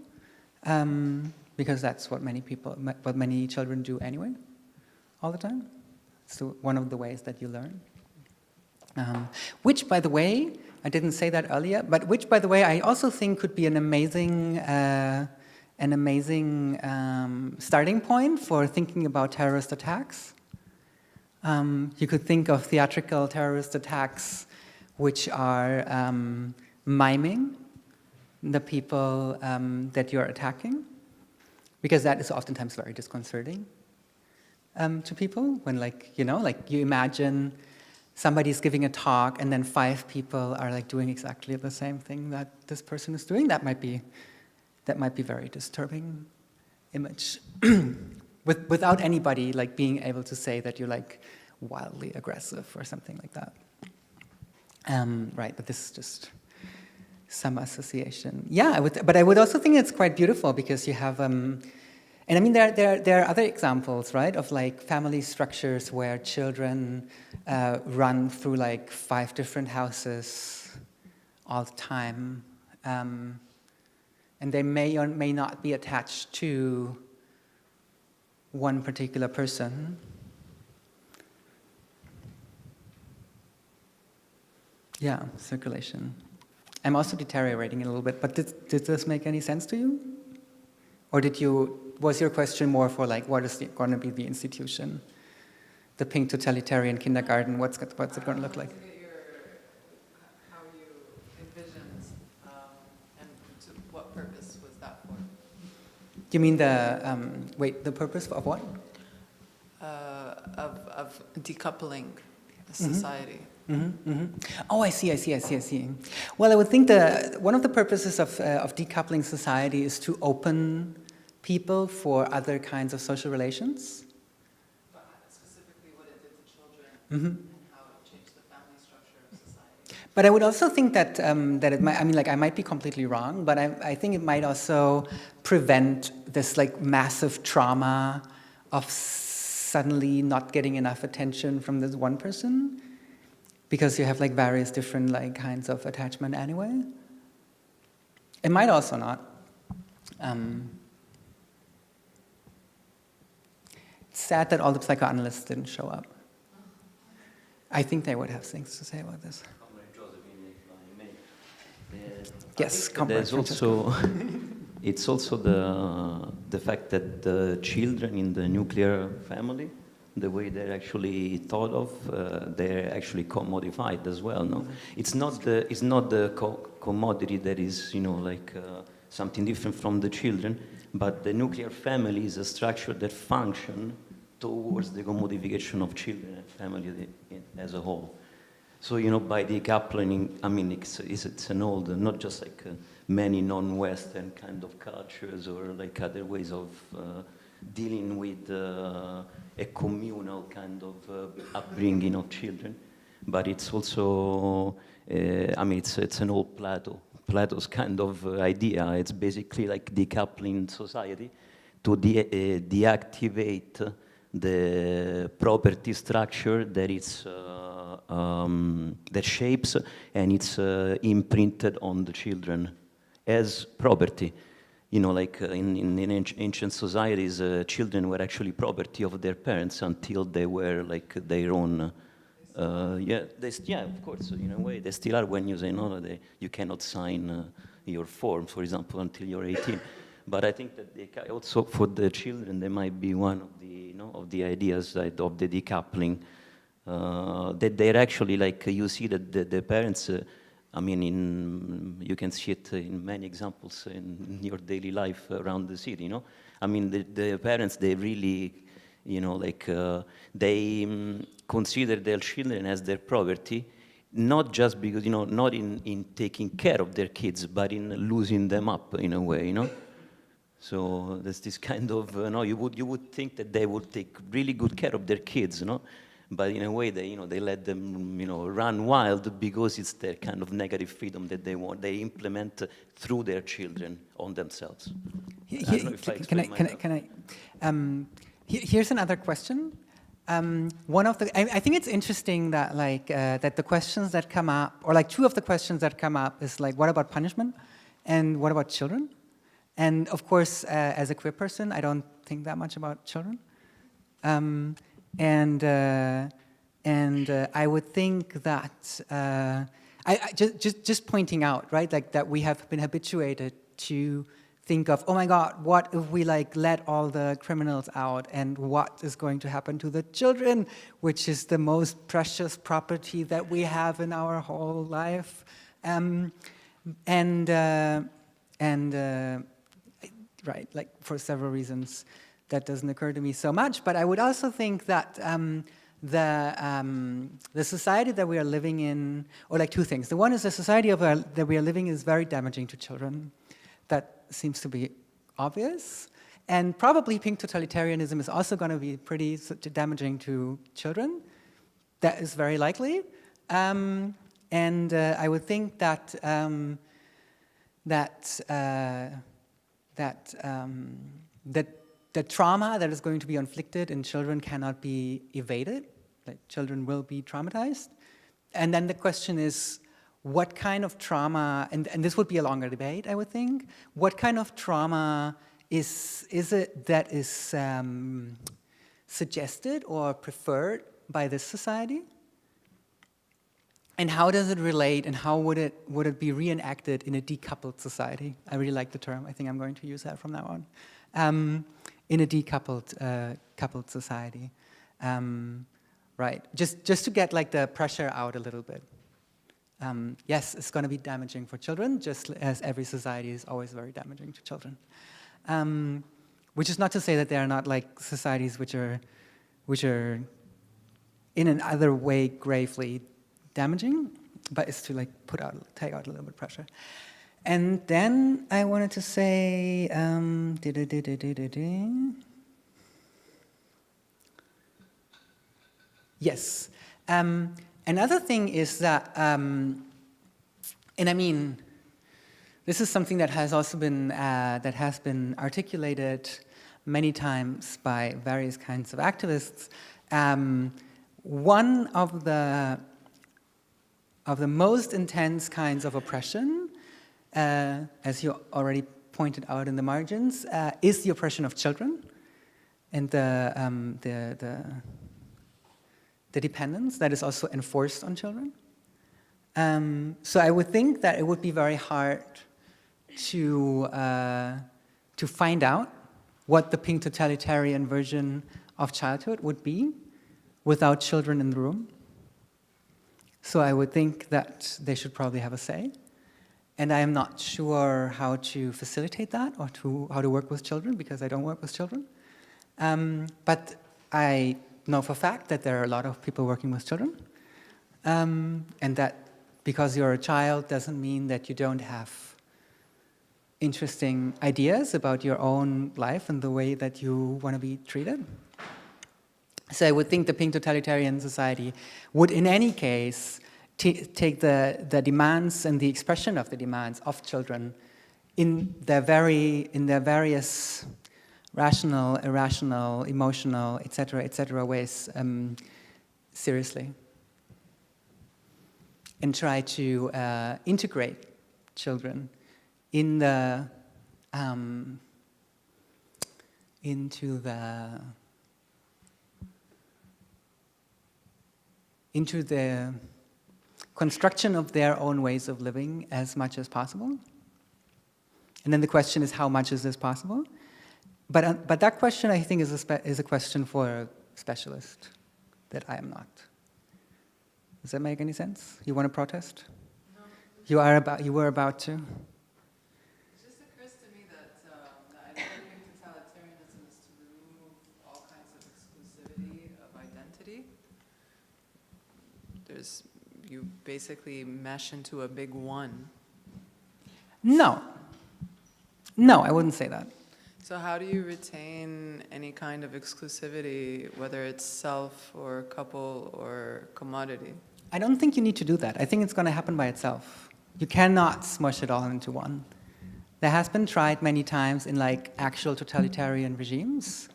Speaker 1: because that's what many children do anyway, all the time. So one of the ways that you learn. Which, by the way, I didn't say that earlier, but which, by the way, I also think could be an amazing starting point for thinking about terrorist attacks. You could think of theatrical terrorist attacks which are miming the people that you're attacking, because that is oftentimes very disconcerting to people when, like, you imagine somebody's giving a talk and then 5 people are like doing exactly the same thing that this person is doing. That might be very disturbing image. Without anybody like being able to say that you're like wildly aggressive or something like that. Right, but this is just some association. Yeah, but I would also think it's quite beautiful because you have, and I mean there are other examples, right, of like family structures where children run through like 5 different houses all the time, and they may or may not be attached to one particular person. Yeah, circulation. I'm also deteriorating a little bit, but did this make any sense to you? Or was your question more for like, what is going to be the institution? The Pink Totalitarian kindergarten, what's it going to look like?
Speaker 2: How you envisioned, and to what purpose was that for?
Speaker 1: You mean the purpose of what?
Speaker 2: Of decoupling society.
Speaker 1: Mm-hmm, mm-hmm. Oh, I see. Well, I would think one of the purposes of decoupling society is to open people for other kinds of social relations.
Speaker 2: But specifically what it did to children,
Speaker 1: Mm-hmm.
Speaker 2: and how it changed the family structure of society.
Speaker 1: But I would also think that it might, I mean, like, I might be completely wrong, but I think it might also prevent this like massive trauma of suddenly not getting enough attention from this one person, because you have like various different like kinds of attachment anyway. It might also not. It's sad that all the psychoanalysts didn't show up. I think they would have things to say about this. Yes,
Speaker 8: there's also it's also the fact that the children in the nuclear family, the way they're actually thought of, they're actually commodified as well. No, it's not the commodity that is like something different from the children, but the nuclear family is a structure that functions towards the commodification of children and family as a whole. So by decoupling, I mean it's an old, not just like many non-Western kind of cultures or like other ways of dealing with a communal kind of upbringing of children, but it's also, I mean, it's an old Plato's kind of idea. It's basically like decoupling society to deactivate the property structure that is that shapes and it's imprinted on the children as property. Like in ancient societies, children were actually property of their parents until they were like their own Yeah, of course, in a way, they still are when you say, no, you cannot sign your form, for example, until you're 18. But I think that also for the children, there might be one of the, of the ideas of the decoupling, that they're actually like, you see that the parents, I mean, you can see it in many examples in your daily life around the city, I mean, the parents, they really, they consider their children as their property, not just because, not in taking care of their kids, but in losing them up in a way, So there's this kind of, you would think that they would take really good care of their kids, but in a way they let them, run wild because it's their kind of negative freedom that they implement through their children on themselves. I don't know if I explained myself.
Speaker 1: Here's another question. I think it's interesting that that the questions that come up, or two of the questions that come up is what about punishment, and what about children? And of course, as a queer person, I don't think that much about children. And I would think that just pointing out, right, that we have been habituated to think of, oh my God, what if we let all the criminals out, and what is going to happen to the children, which is the most precious property that we have in our whole life, right, for several reasons, that doesn't occur to me so much. But I would also think that the society that we are living in, or two things. The one is the society that we are living in is very damaging to children. That seems to be obvious. And probably pink totalitarianism is also going to be pretty damaging to children. That is very likely. And I would think that the trauma that is going to be inflicted in children cannot be evaded. Children will be traumatized. And then the question is, what kind of trauma, and this would be a longer debate, I would think, what kind of trauma is it that is suggested or preferred by this society? And how does it relate, and how would it be reenacted in a decoupled society? I really like the term. I think I'm going to use that from now on. In a decoupled coupled society. Right, just to get the pressure out a little bit. Yes, it's going to be damaging for children, just as every society is always very damaging to children. Which is not to say that there are not societies which are in another way gravely damaging, but it's to take out a little bit of pressure. And then I wanted to say, yes. Another thing is that, and I mean, this is something that has also been articulated many times by various kinds of activists. One of the most intense kinds of oppression, as you already pointed out in the margins, is the oppression of children and the dependence that is also enforced on children. So I would think that it would be very hard to find out what the pink totalitarian version of childhood would be without children in the room. So I would think that they should probably have a say. And I am not sure how to facilitate that, or how to work with children, because I don't work with children. But I know for a fact that there are a lot of people working with children. And that because you're a child doesn't mean that you don't have interesting ideas about your own life and the way that you want to be treated. So I would think the pink totalitarian society would, in any case, take the demands and the expression of the demands of children in their various rational, irrational, emotional, etc. ways seriously, and try to integrate children in into the construction of their own ways of living as much as possible. And then the question is, how much is this possible? But that question, I think, is a question for a specialist that I am not. Does that make any sense? You want to protest?
Speaker 2: No.
Speaker 1: You were about to?
Speaker 2: It just occurs to me that the idea of Pink Totalitarianism is to remove all kinds of exclusivity of identity. You basically mesh into a big one.
Speaker 1: No. No, I wouldn't say that.
Speaker 2: So how do you retain any kind of exclusivity, whether it's self or couple or commodity?
Speaker 1: I don't think you need to do that. I think it's going to happen by itself. You cannot smush it all into one. That has been tried many times in like actual totalitarian regimes,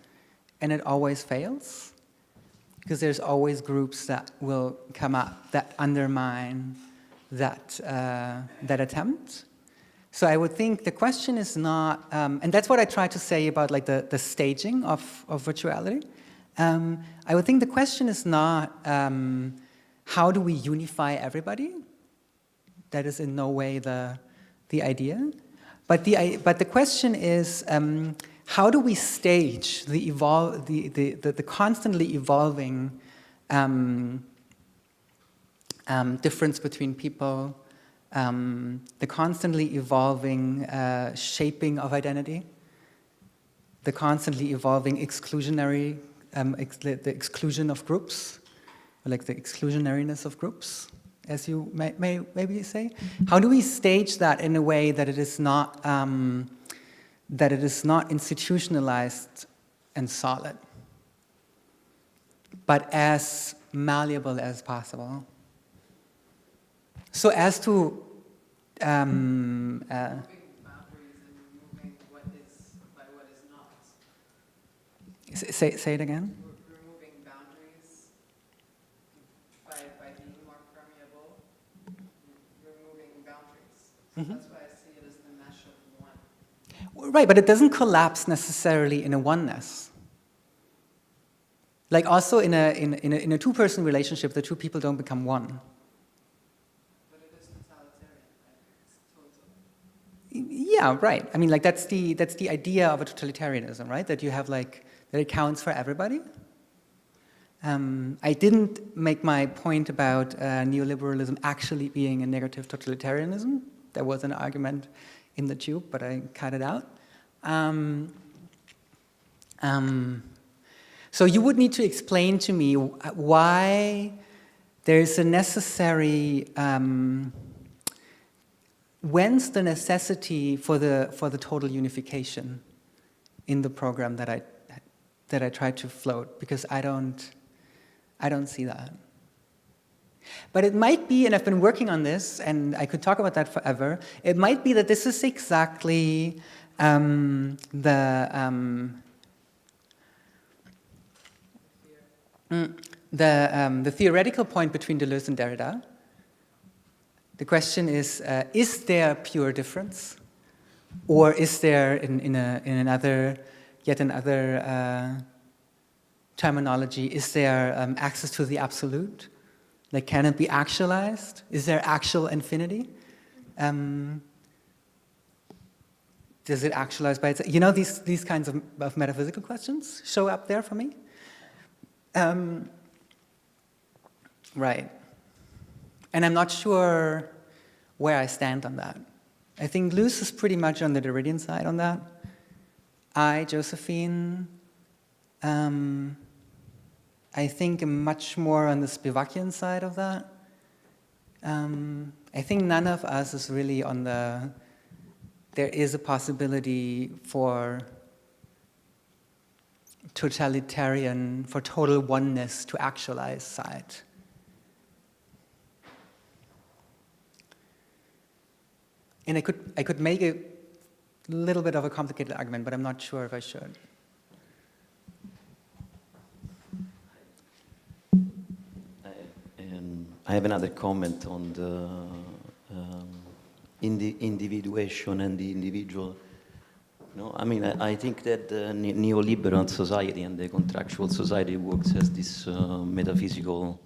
Speaker 1: and it always fails, because there's always groups that will come up that undermine that attempt. So I would think the question is not, and that's what I try to say about like the staging of virtuality. I would think the question is not how do we unify everybody? That is in no way the idea. But the question is how do we stage the constantly evolving difference between people, the constantly evolving shaping of identity, the constantly evolving exclusionary, the exclusion of groups, or like the exclusionariness of groups, as you maybe say. How do we stage that in a way that it is not institutionalized and solid, but as malleable as possible? So as to
Speaker 2: Removing boundaries and removing what is by what is not.
Speaker 1: say it again.
Speaker 2: Removing boundaries by being more permeable, removing boundaries. So that's why I see it as the mesh of one.
Speaker 1: Right, but it doesn't collapse necessarily in a oneness. Like also in a two-person relationship, the two people don't become one. Yeah, right. I mean, like that's the idea of a totalitarianism, right? That you have like that it counts for everybody. I didn't make my point about neoliberalism actually being a negative totalitarianism. There was an argument in the tube, but I cut it out. So you would need to explain to me why there is a necessary. When's the necessity for the total unification in the program that I try to float? Because I don't see that. But it might be, and I've been working on this, and I could talk about that forever. It might be that this is exactly the theoretical point between Deleuze and Derrida. The question is there pure difference, or is there yet another terminology? Is there access to the absolute? Like, can it be actualized? Is there actual infinity? Does it actualize by itself? You know, these kinds of metaphysical questions show up there for me. Right. And I'm not sure where I stand on that. I think Luce is pretty much on the Derridian side on that. Josephine, I think I'm much more on the Spivakian side of that. I think none of us is really on there is a possibility for total oneness to actualize side. And I could make a little bit of a complicated argument, but I'm not sure if I should.
Speaker 8: I have another comment on the individuation and the individual. No, I mean, I think that the neoliberal society and the contractual society works as this metaphysical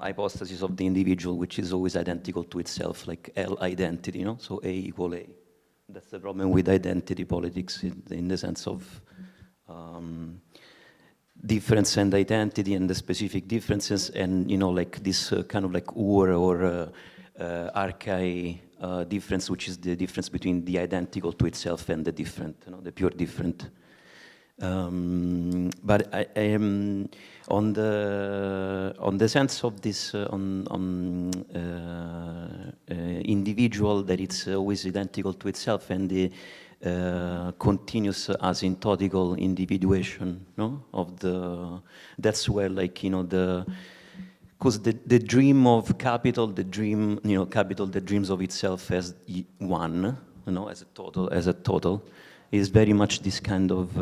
Speaker 8: hypostasis of the individual, which is always identical to itself, like L identity, so A equal A. That's the problem with identity politics in the sense of difference and identity and the specific differences, and like this kind of like or archai difference, which is the difference between the identical to itself and the different, the pure different. But I am on the sense of this individual, that it's always identical to itself, and the continuous asymptotical individuation, of the, that's where, like, because the dream of capital, the dream, capital that dreams of itself as one, as a total, is very much this kind of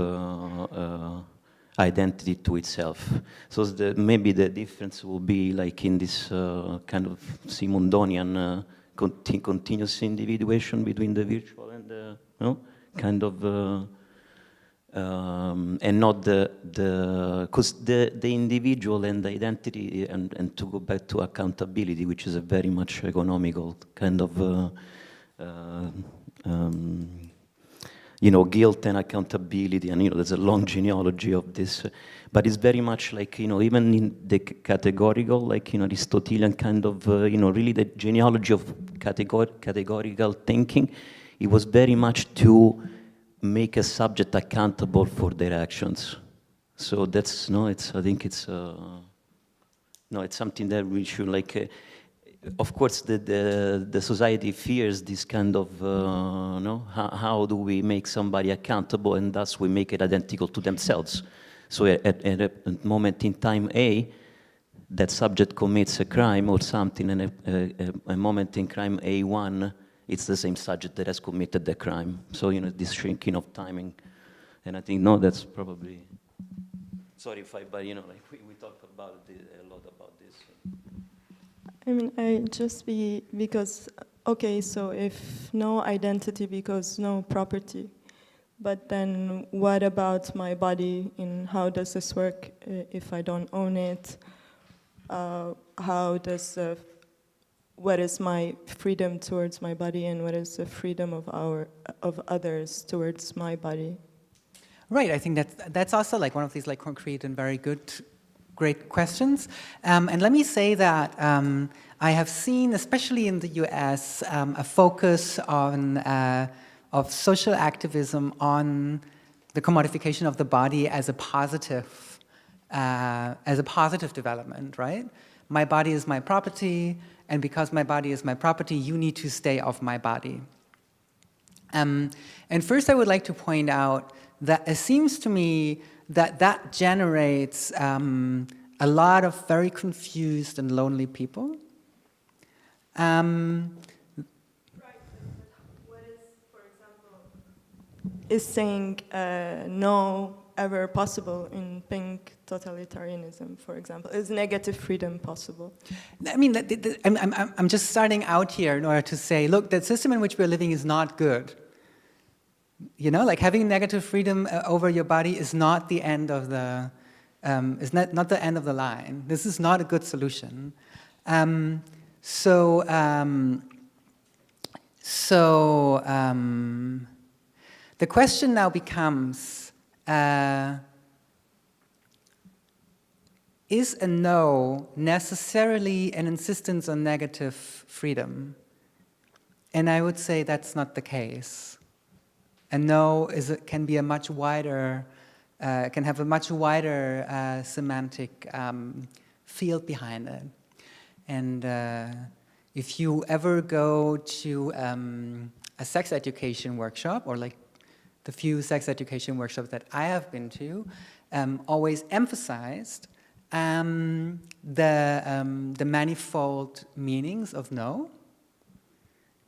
Speaker 8: identity to itself. So maybe the difference will be like in this kind of Simondonian continuous individuation between the virtual and the, kind of, and not because the individual and the identity, and to go back to accountability, which is a very much economical kind of, guilt and accountability, and there's a long genealogy of this, but it's very much like, even in the categorical, like, Aristotelian kind of, really the genealogy of categorical thinking, it was very much to make a subject accountable for their actions. So that's, I think it's, it's something that we should, like, of course, the society fears this kind of, how do we make somebody accountable, and thus we make it identical to themselves. So at a moment in time A, that subject commits a crime or something, and a moment in crime A1, it's the same subject that has committed the crime. So, this shrinking of timing. And I think, that's probably, sorry if but, like, we talk about a lot about this.
Speaker 9: I mean, because, okay, so if no identity because no property, but then what about my body, and how does this work if I don't own it? What is my freedom towards my body, and what is the freedom of others towards my body?
Speaker 1: Right, I think that's also like one of these like concrete and very great questions. And let me say that I have seen, especially in the US, a focus of social activism on the commodification of the body as a positive development, right? My body is my property, and because my body is my property, you need to stay off my body. And first I would like to point out that it seems to me that generates a lot of very confused and lonely people.
Speaker 9: Right, what is, for example, is saying no ever possible in Pink Totalitarianism, for example? Is negative freedom possible?
Speaker 1: I mean, I'm just starting out here in order to say, look, the system in which we're living is not good. Like having negative freedom over your body is not the end of the, is not the end of the line. This is not a good solution. The question now becomes, is a no necessarily an insistence on negative freedom? And I would say that's not the case. A no can be a much wider, can have a much wider semantic field behind it. And if you ever go to a sex education workshop, or like the few sex education workshops that I have been to, always emphasized the manifold meanings of no,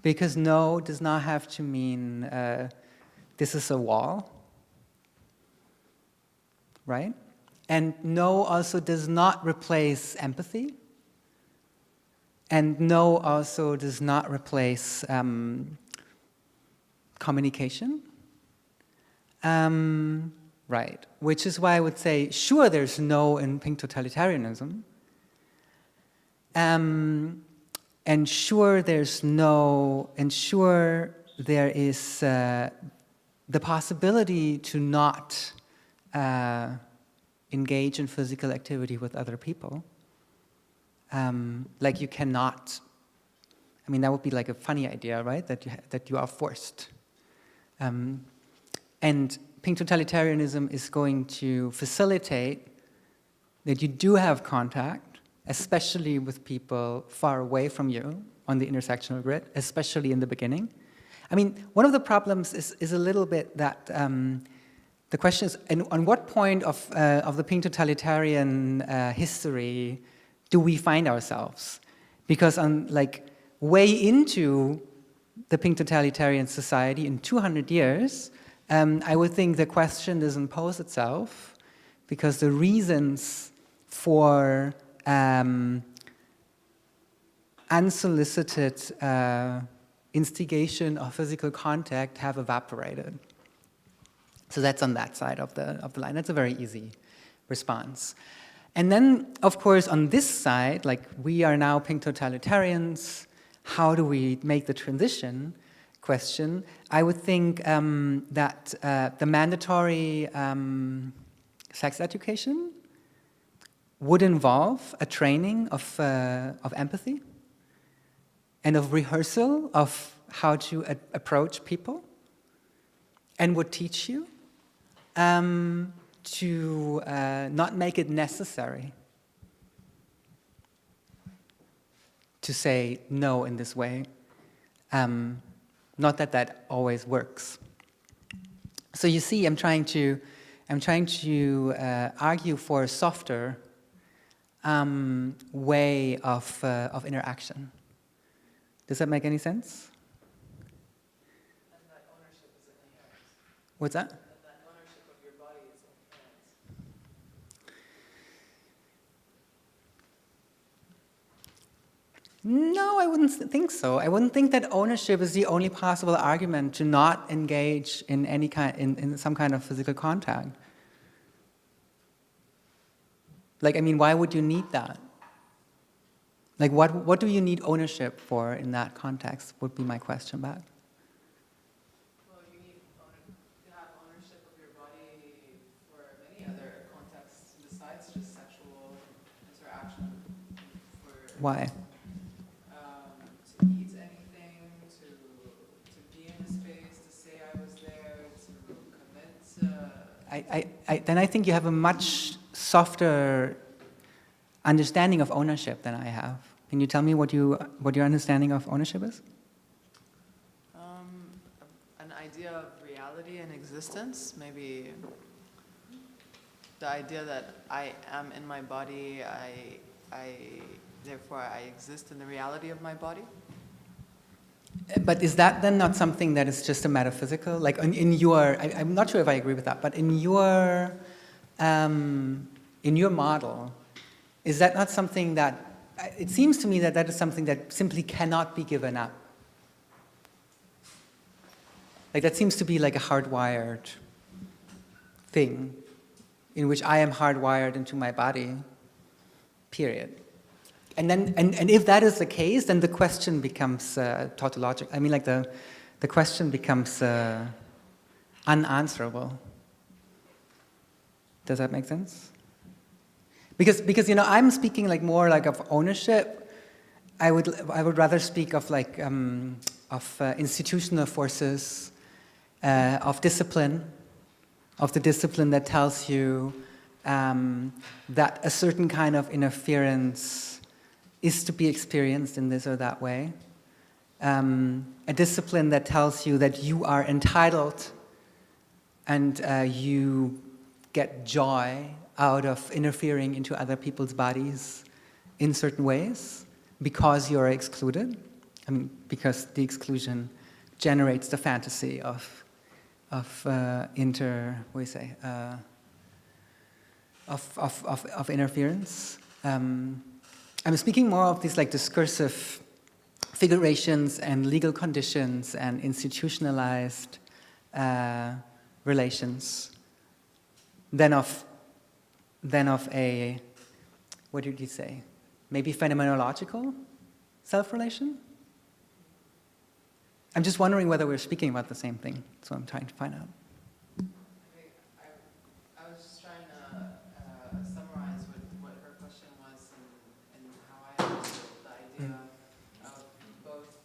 Speaker 1: because no does not have to mean this is a wall, right? And no also does not replace empathy, and no also does not replace communication. Right, which is why I would say, sure, there's no in Pink Totalitarianism, ensure there is the possibility to not engage in physical activity with other people. Like you cannot, I mean, that would be like a funny idea, right? That you are forced. And Pink Totalitarianism is going to facilitate that you do have contact, especially with people far away from you on the intersectional grid, especially in the beginning. I mean, one of the problems is a little bit that the question is, on what point of the Pink Totalitarian history do we find ourselves? Because on way into the Pink Totalitarian society in 200 years, I would think the question doesn't pose itself, because the reasons for unsolicited instigation of physical contact have evaporated. So that's on that side of the line. That's a very easy response. And then, of course, on this side, we are now Pink Totalitarians, how do we make the transition question? I would think that the mandatory sex education would involve a training of empathy and of rehearsal of how to approach people, and would teach you to not make it necessary to say no in this way. Not that that always works. So you see, I'm trying to argue for a softer way of interaction. Does that make any sense?
Speaker 2: And that ownership is inherent.
Speaker 1: What's that?
Speaker 2: And that ownership of your body is inherent.
Speaker 1: No, I wouldn't think so. I wouldn't think that ownership is the only possible argument to not engage in any in some kind of physical contact. I mean, why would you need that? What do you need ownership for in that context, would be my question back.
Speaker 2: Well, you need to have ownership of your body for many other contexts besides just sexual interaction.
Speaker 1: Why?
Speaker 2: To eat anything, to be in a space, to say I was there, to commit.
Speaker 1: Then I think you have a much softer understanding of ownership than I have. Can you tell me what your understanding of ownership is?
Speaker 2: An idea of reality and existence, maybe the idea that I am in my body, therefore I exist in the reality of my body.
Speaker 1: But is that then not something that is just a metaphysical? I'm not sure if I agree with that, but in your model, is that not something that, it seems to me that that is something that simply cannot be given up. That seems to be like a hardwired thing in which I am hardwired into my body, period. And then, and if that is the case, then the question becomes tautological. I mean, the question becomes unanswerable. Does that make sense? Because I'm speaking more of ownership. I would rather speak of institutional forces, of discipline, of the discipline that tells you that a certain kind of interference is to be experienced in this or that way. A discipline that tells you that you are entitled and you get joy out of interfering into other people's bodies in certain ways because you're excluded. I mean, because the exclusion generates the fantasy of interference. I'm speaking more of these discursive figurations and legal conditions and institutionalized relations than of a, what did you say? maybe phenomenological self-relation? I'm just wondering whether we're speaking about the same thing, so I'm trying to find out.
Speaker 2: I was just trying to summarize what her question was and how I understood the idea of both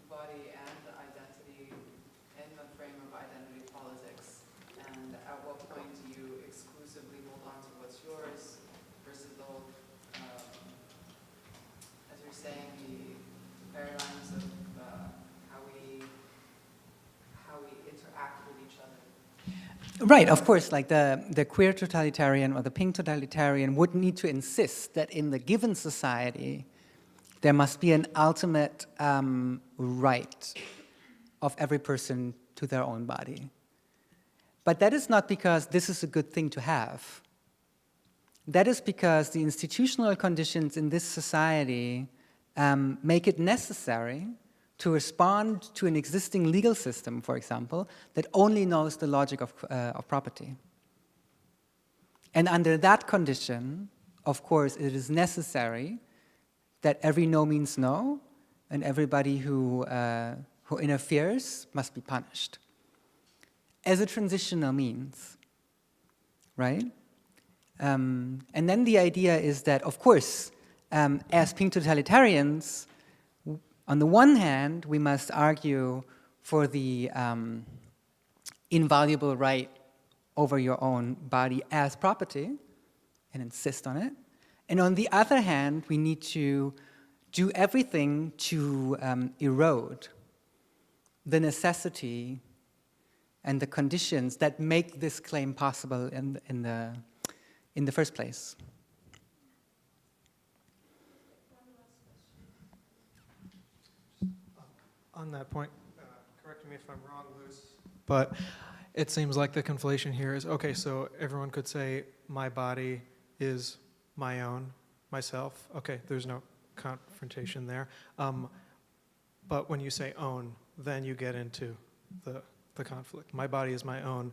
Speaker 2: body and identity in the frame of identity politics, and at what point do you exclusively hold on to what's yours versus the whole, as you're saying, the paradigms of how we interact with each other.
Speaker 1: Right, of course, like the queer totalitarian or the pink totalitarian would need to insist that in the given society, there must be an ultimate right of every person to their own body. But that is not because this is a good thing to have. That is because the institutional conditions in this society make it necessary to respond to an existing legal system, for example, that only knows the logic of property. And under that condition, of course, it is necessary that every no means no, and everybody who interferes must be punished as a transitional means, right? And then the idea is that, of course, as pink totalitarians, on the one hand, we must argue for the invaluable right over your own body as property and insist on it. And on the other hand, we need to do everything to erode the necessity and the conditions that make this claim possible in the first place.
Speaker 4: On that point, correct me if I'm wrong, Luce, but it seems like the conflation here is, okay, so everyone could say, my body is my own, myself. Okay, there's no confrontation there. But when you say own, then you get into the conflict. My body is my own,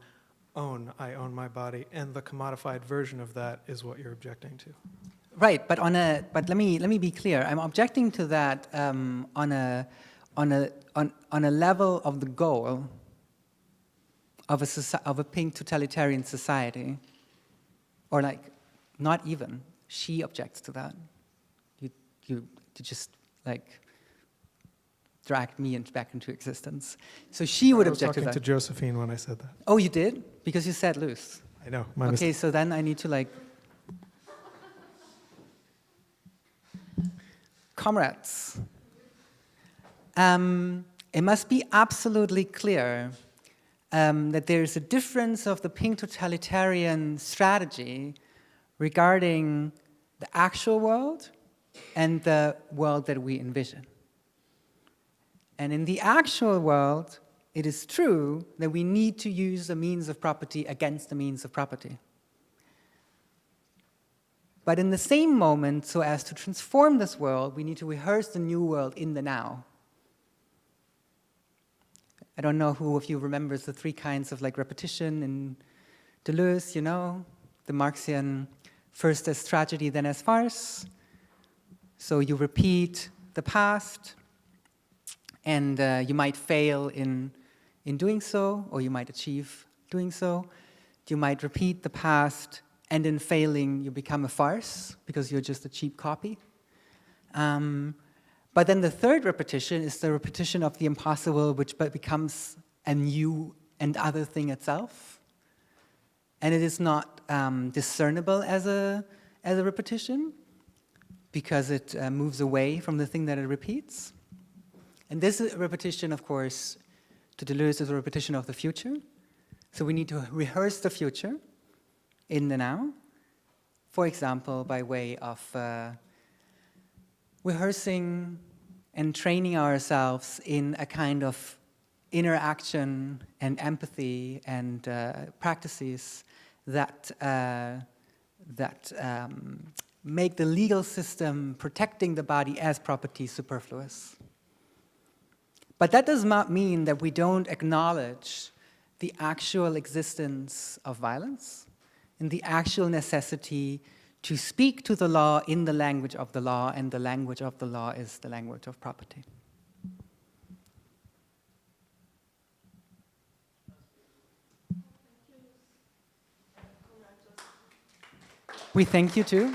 Speaker 4: I own my body, and the commodified version of that is what you're objecting to.
Speaker 1: Right, but let me be clear. I'm objecting to that on a level of the goal of a pink totalitarian society, or like not even. She objects to that. You just like dragged me back into existence. So she would object to that.
Speaker 4: I was talking to Josephine when I said that.
Speaker 1: Oh, you did? Because you said Luce.
Speaker 4: I know.
Speaker 1: Okay, so then I need to like. Comrades, it must be absolutely clear that there is a difference of the pink totalitarian strategy regarding the actual world and the world that we envision. And in the actual world, it is true that we need to use the means of property against the means of property. But in the same moment, so as to transform this world, we need to rehearse the new world in the now. I don't know who of you remembers the 3 kinds of like repetition in Luce, you know, the Marxian first as tragedy, then as farce. So you repeat the past, and you might fail in doing so, or you might achieve doing so. You might repeat the past, and in failing, you become a farce because you're just a cheap copy. But then the third repetition is the repetition of the impossible, which becomes a new and other thing itself. And it is not discernible as a repetition because it moves away from the thing that it repeats. And this repetition, of course, to Deleuze is a repetition of the future. So we need to rehearse the future in the now, for example, by way of rehearsing and training ourselves in a kind of interaction and empathy and practices that make the legal system protecting the body as property superfluous. But that does not mean that we don't acknowledge the actual existence of violence and the actual necessity to speak to the law in the language of the law, and the language of the law is the language of property. We thank you too.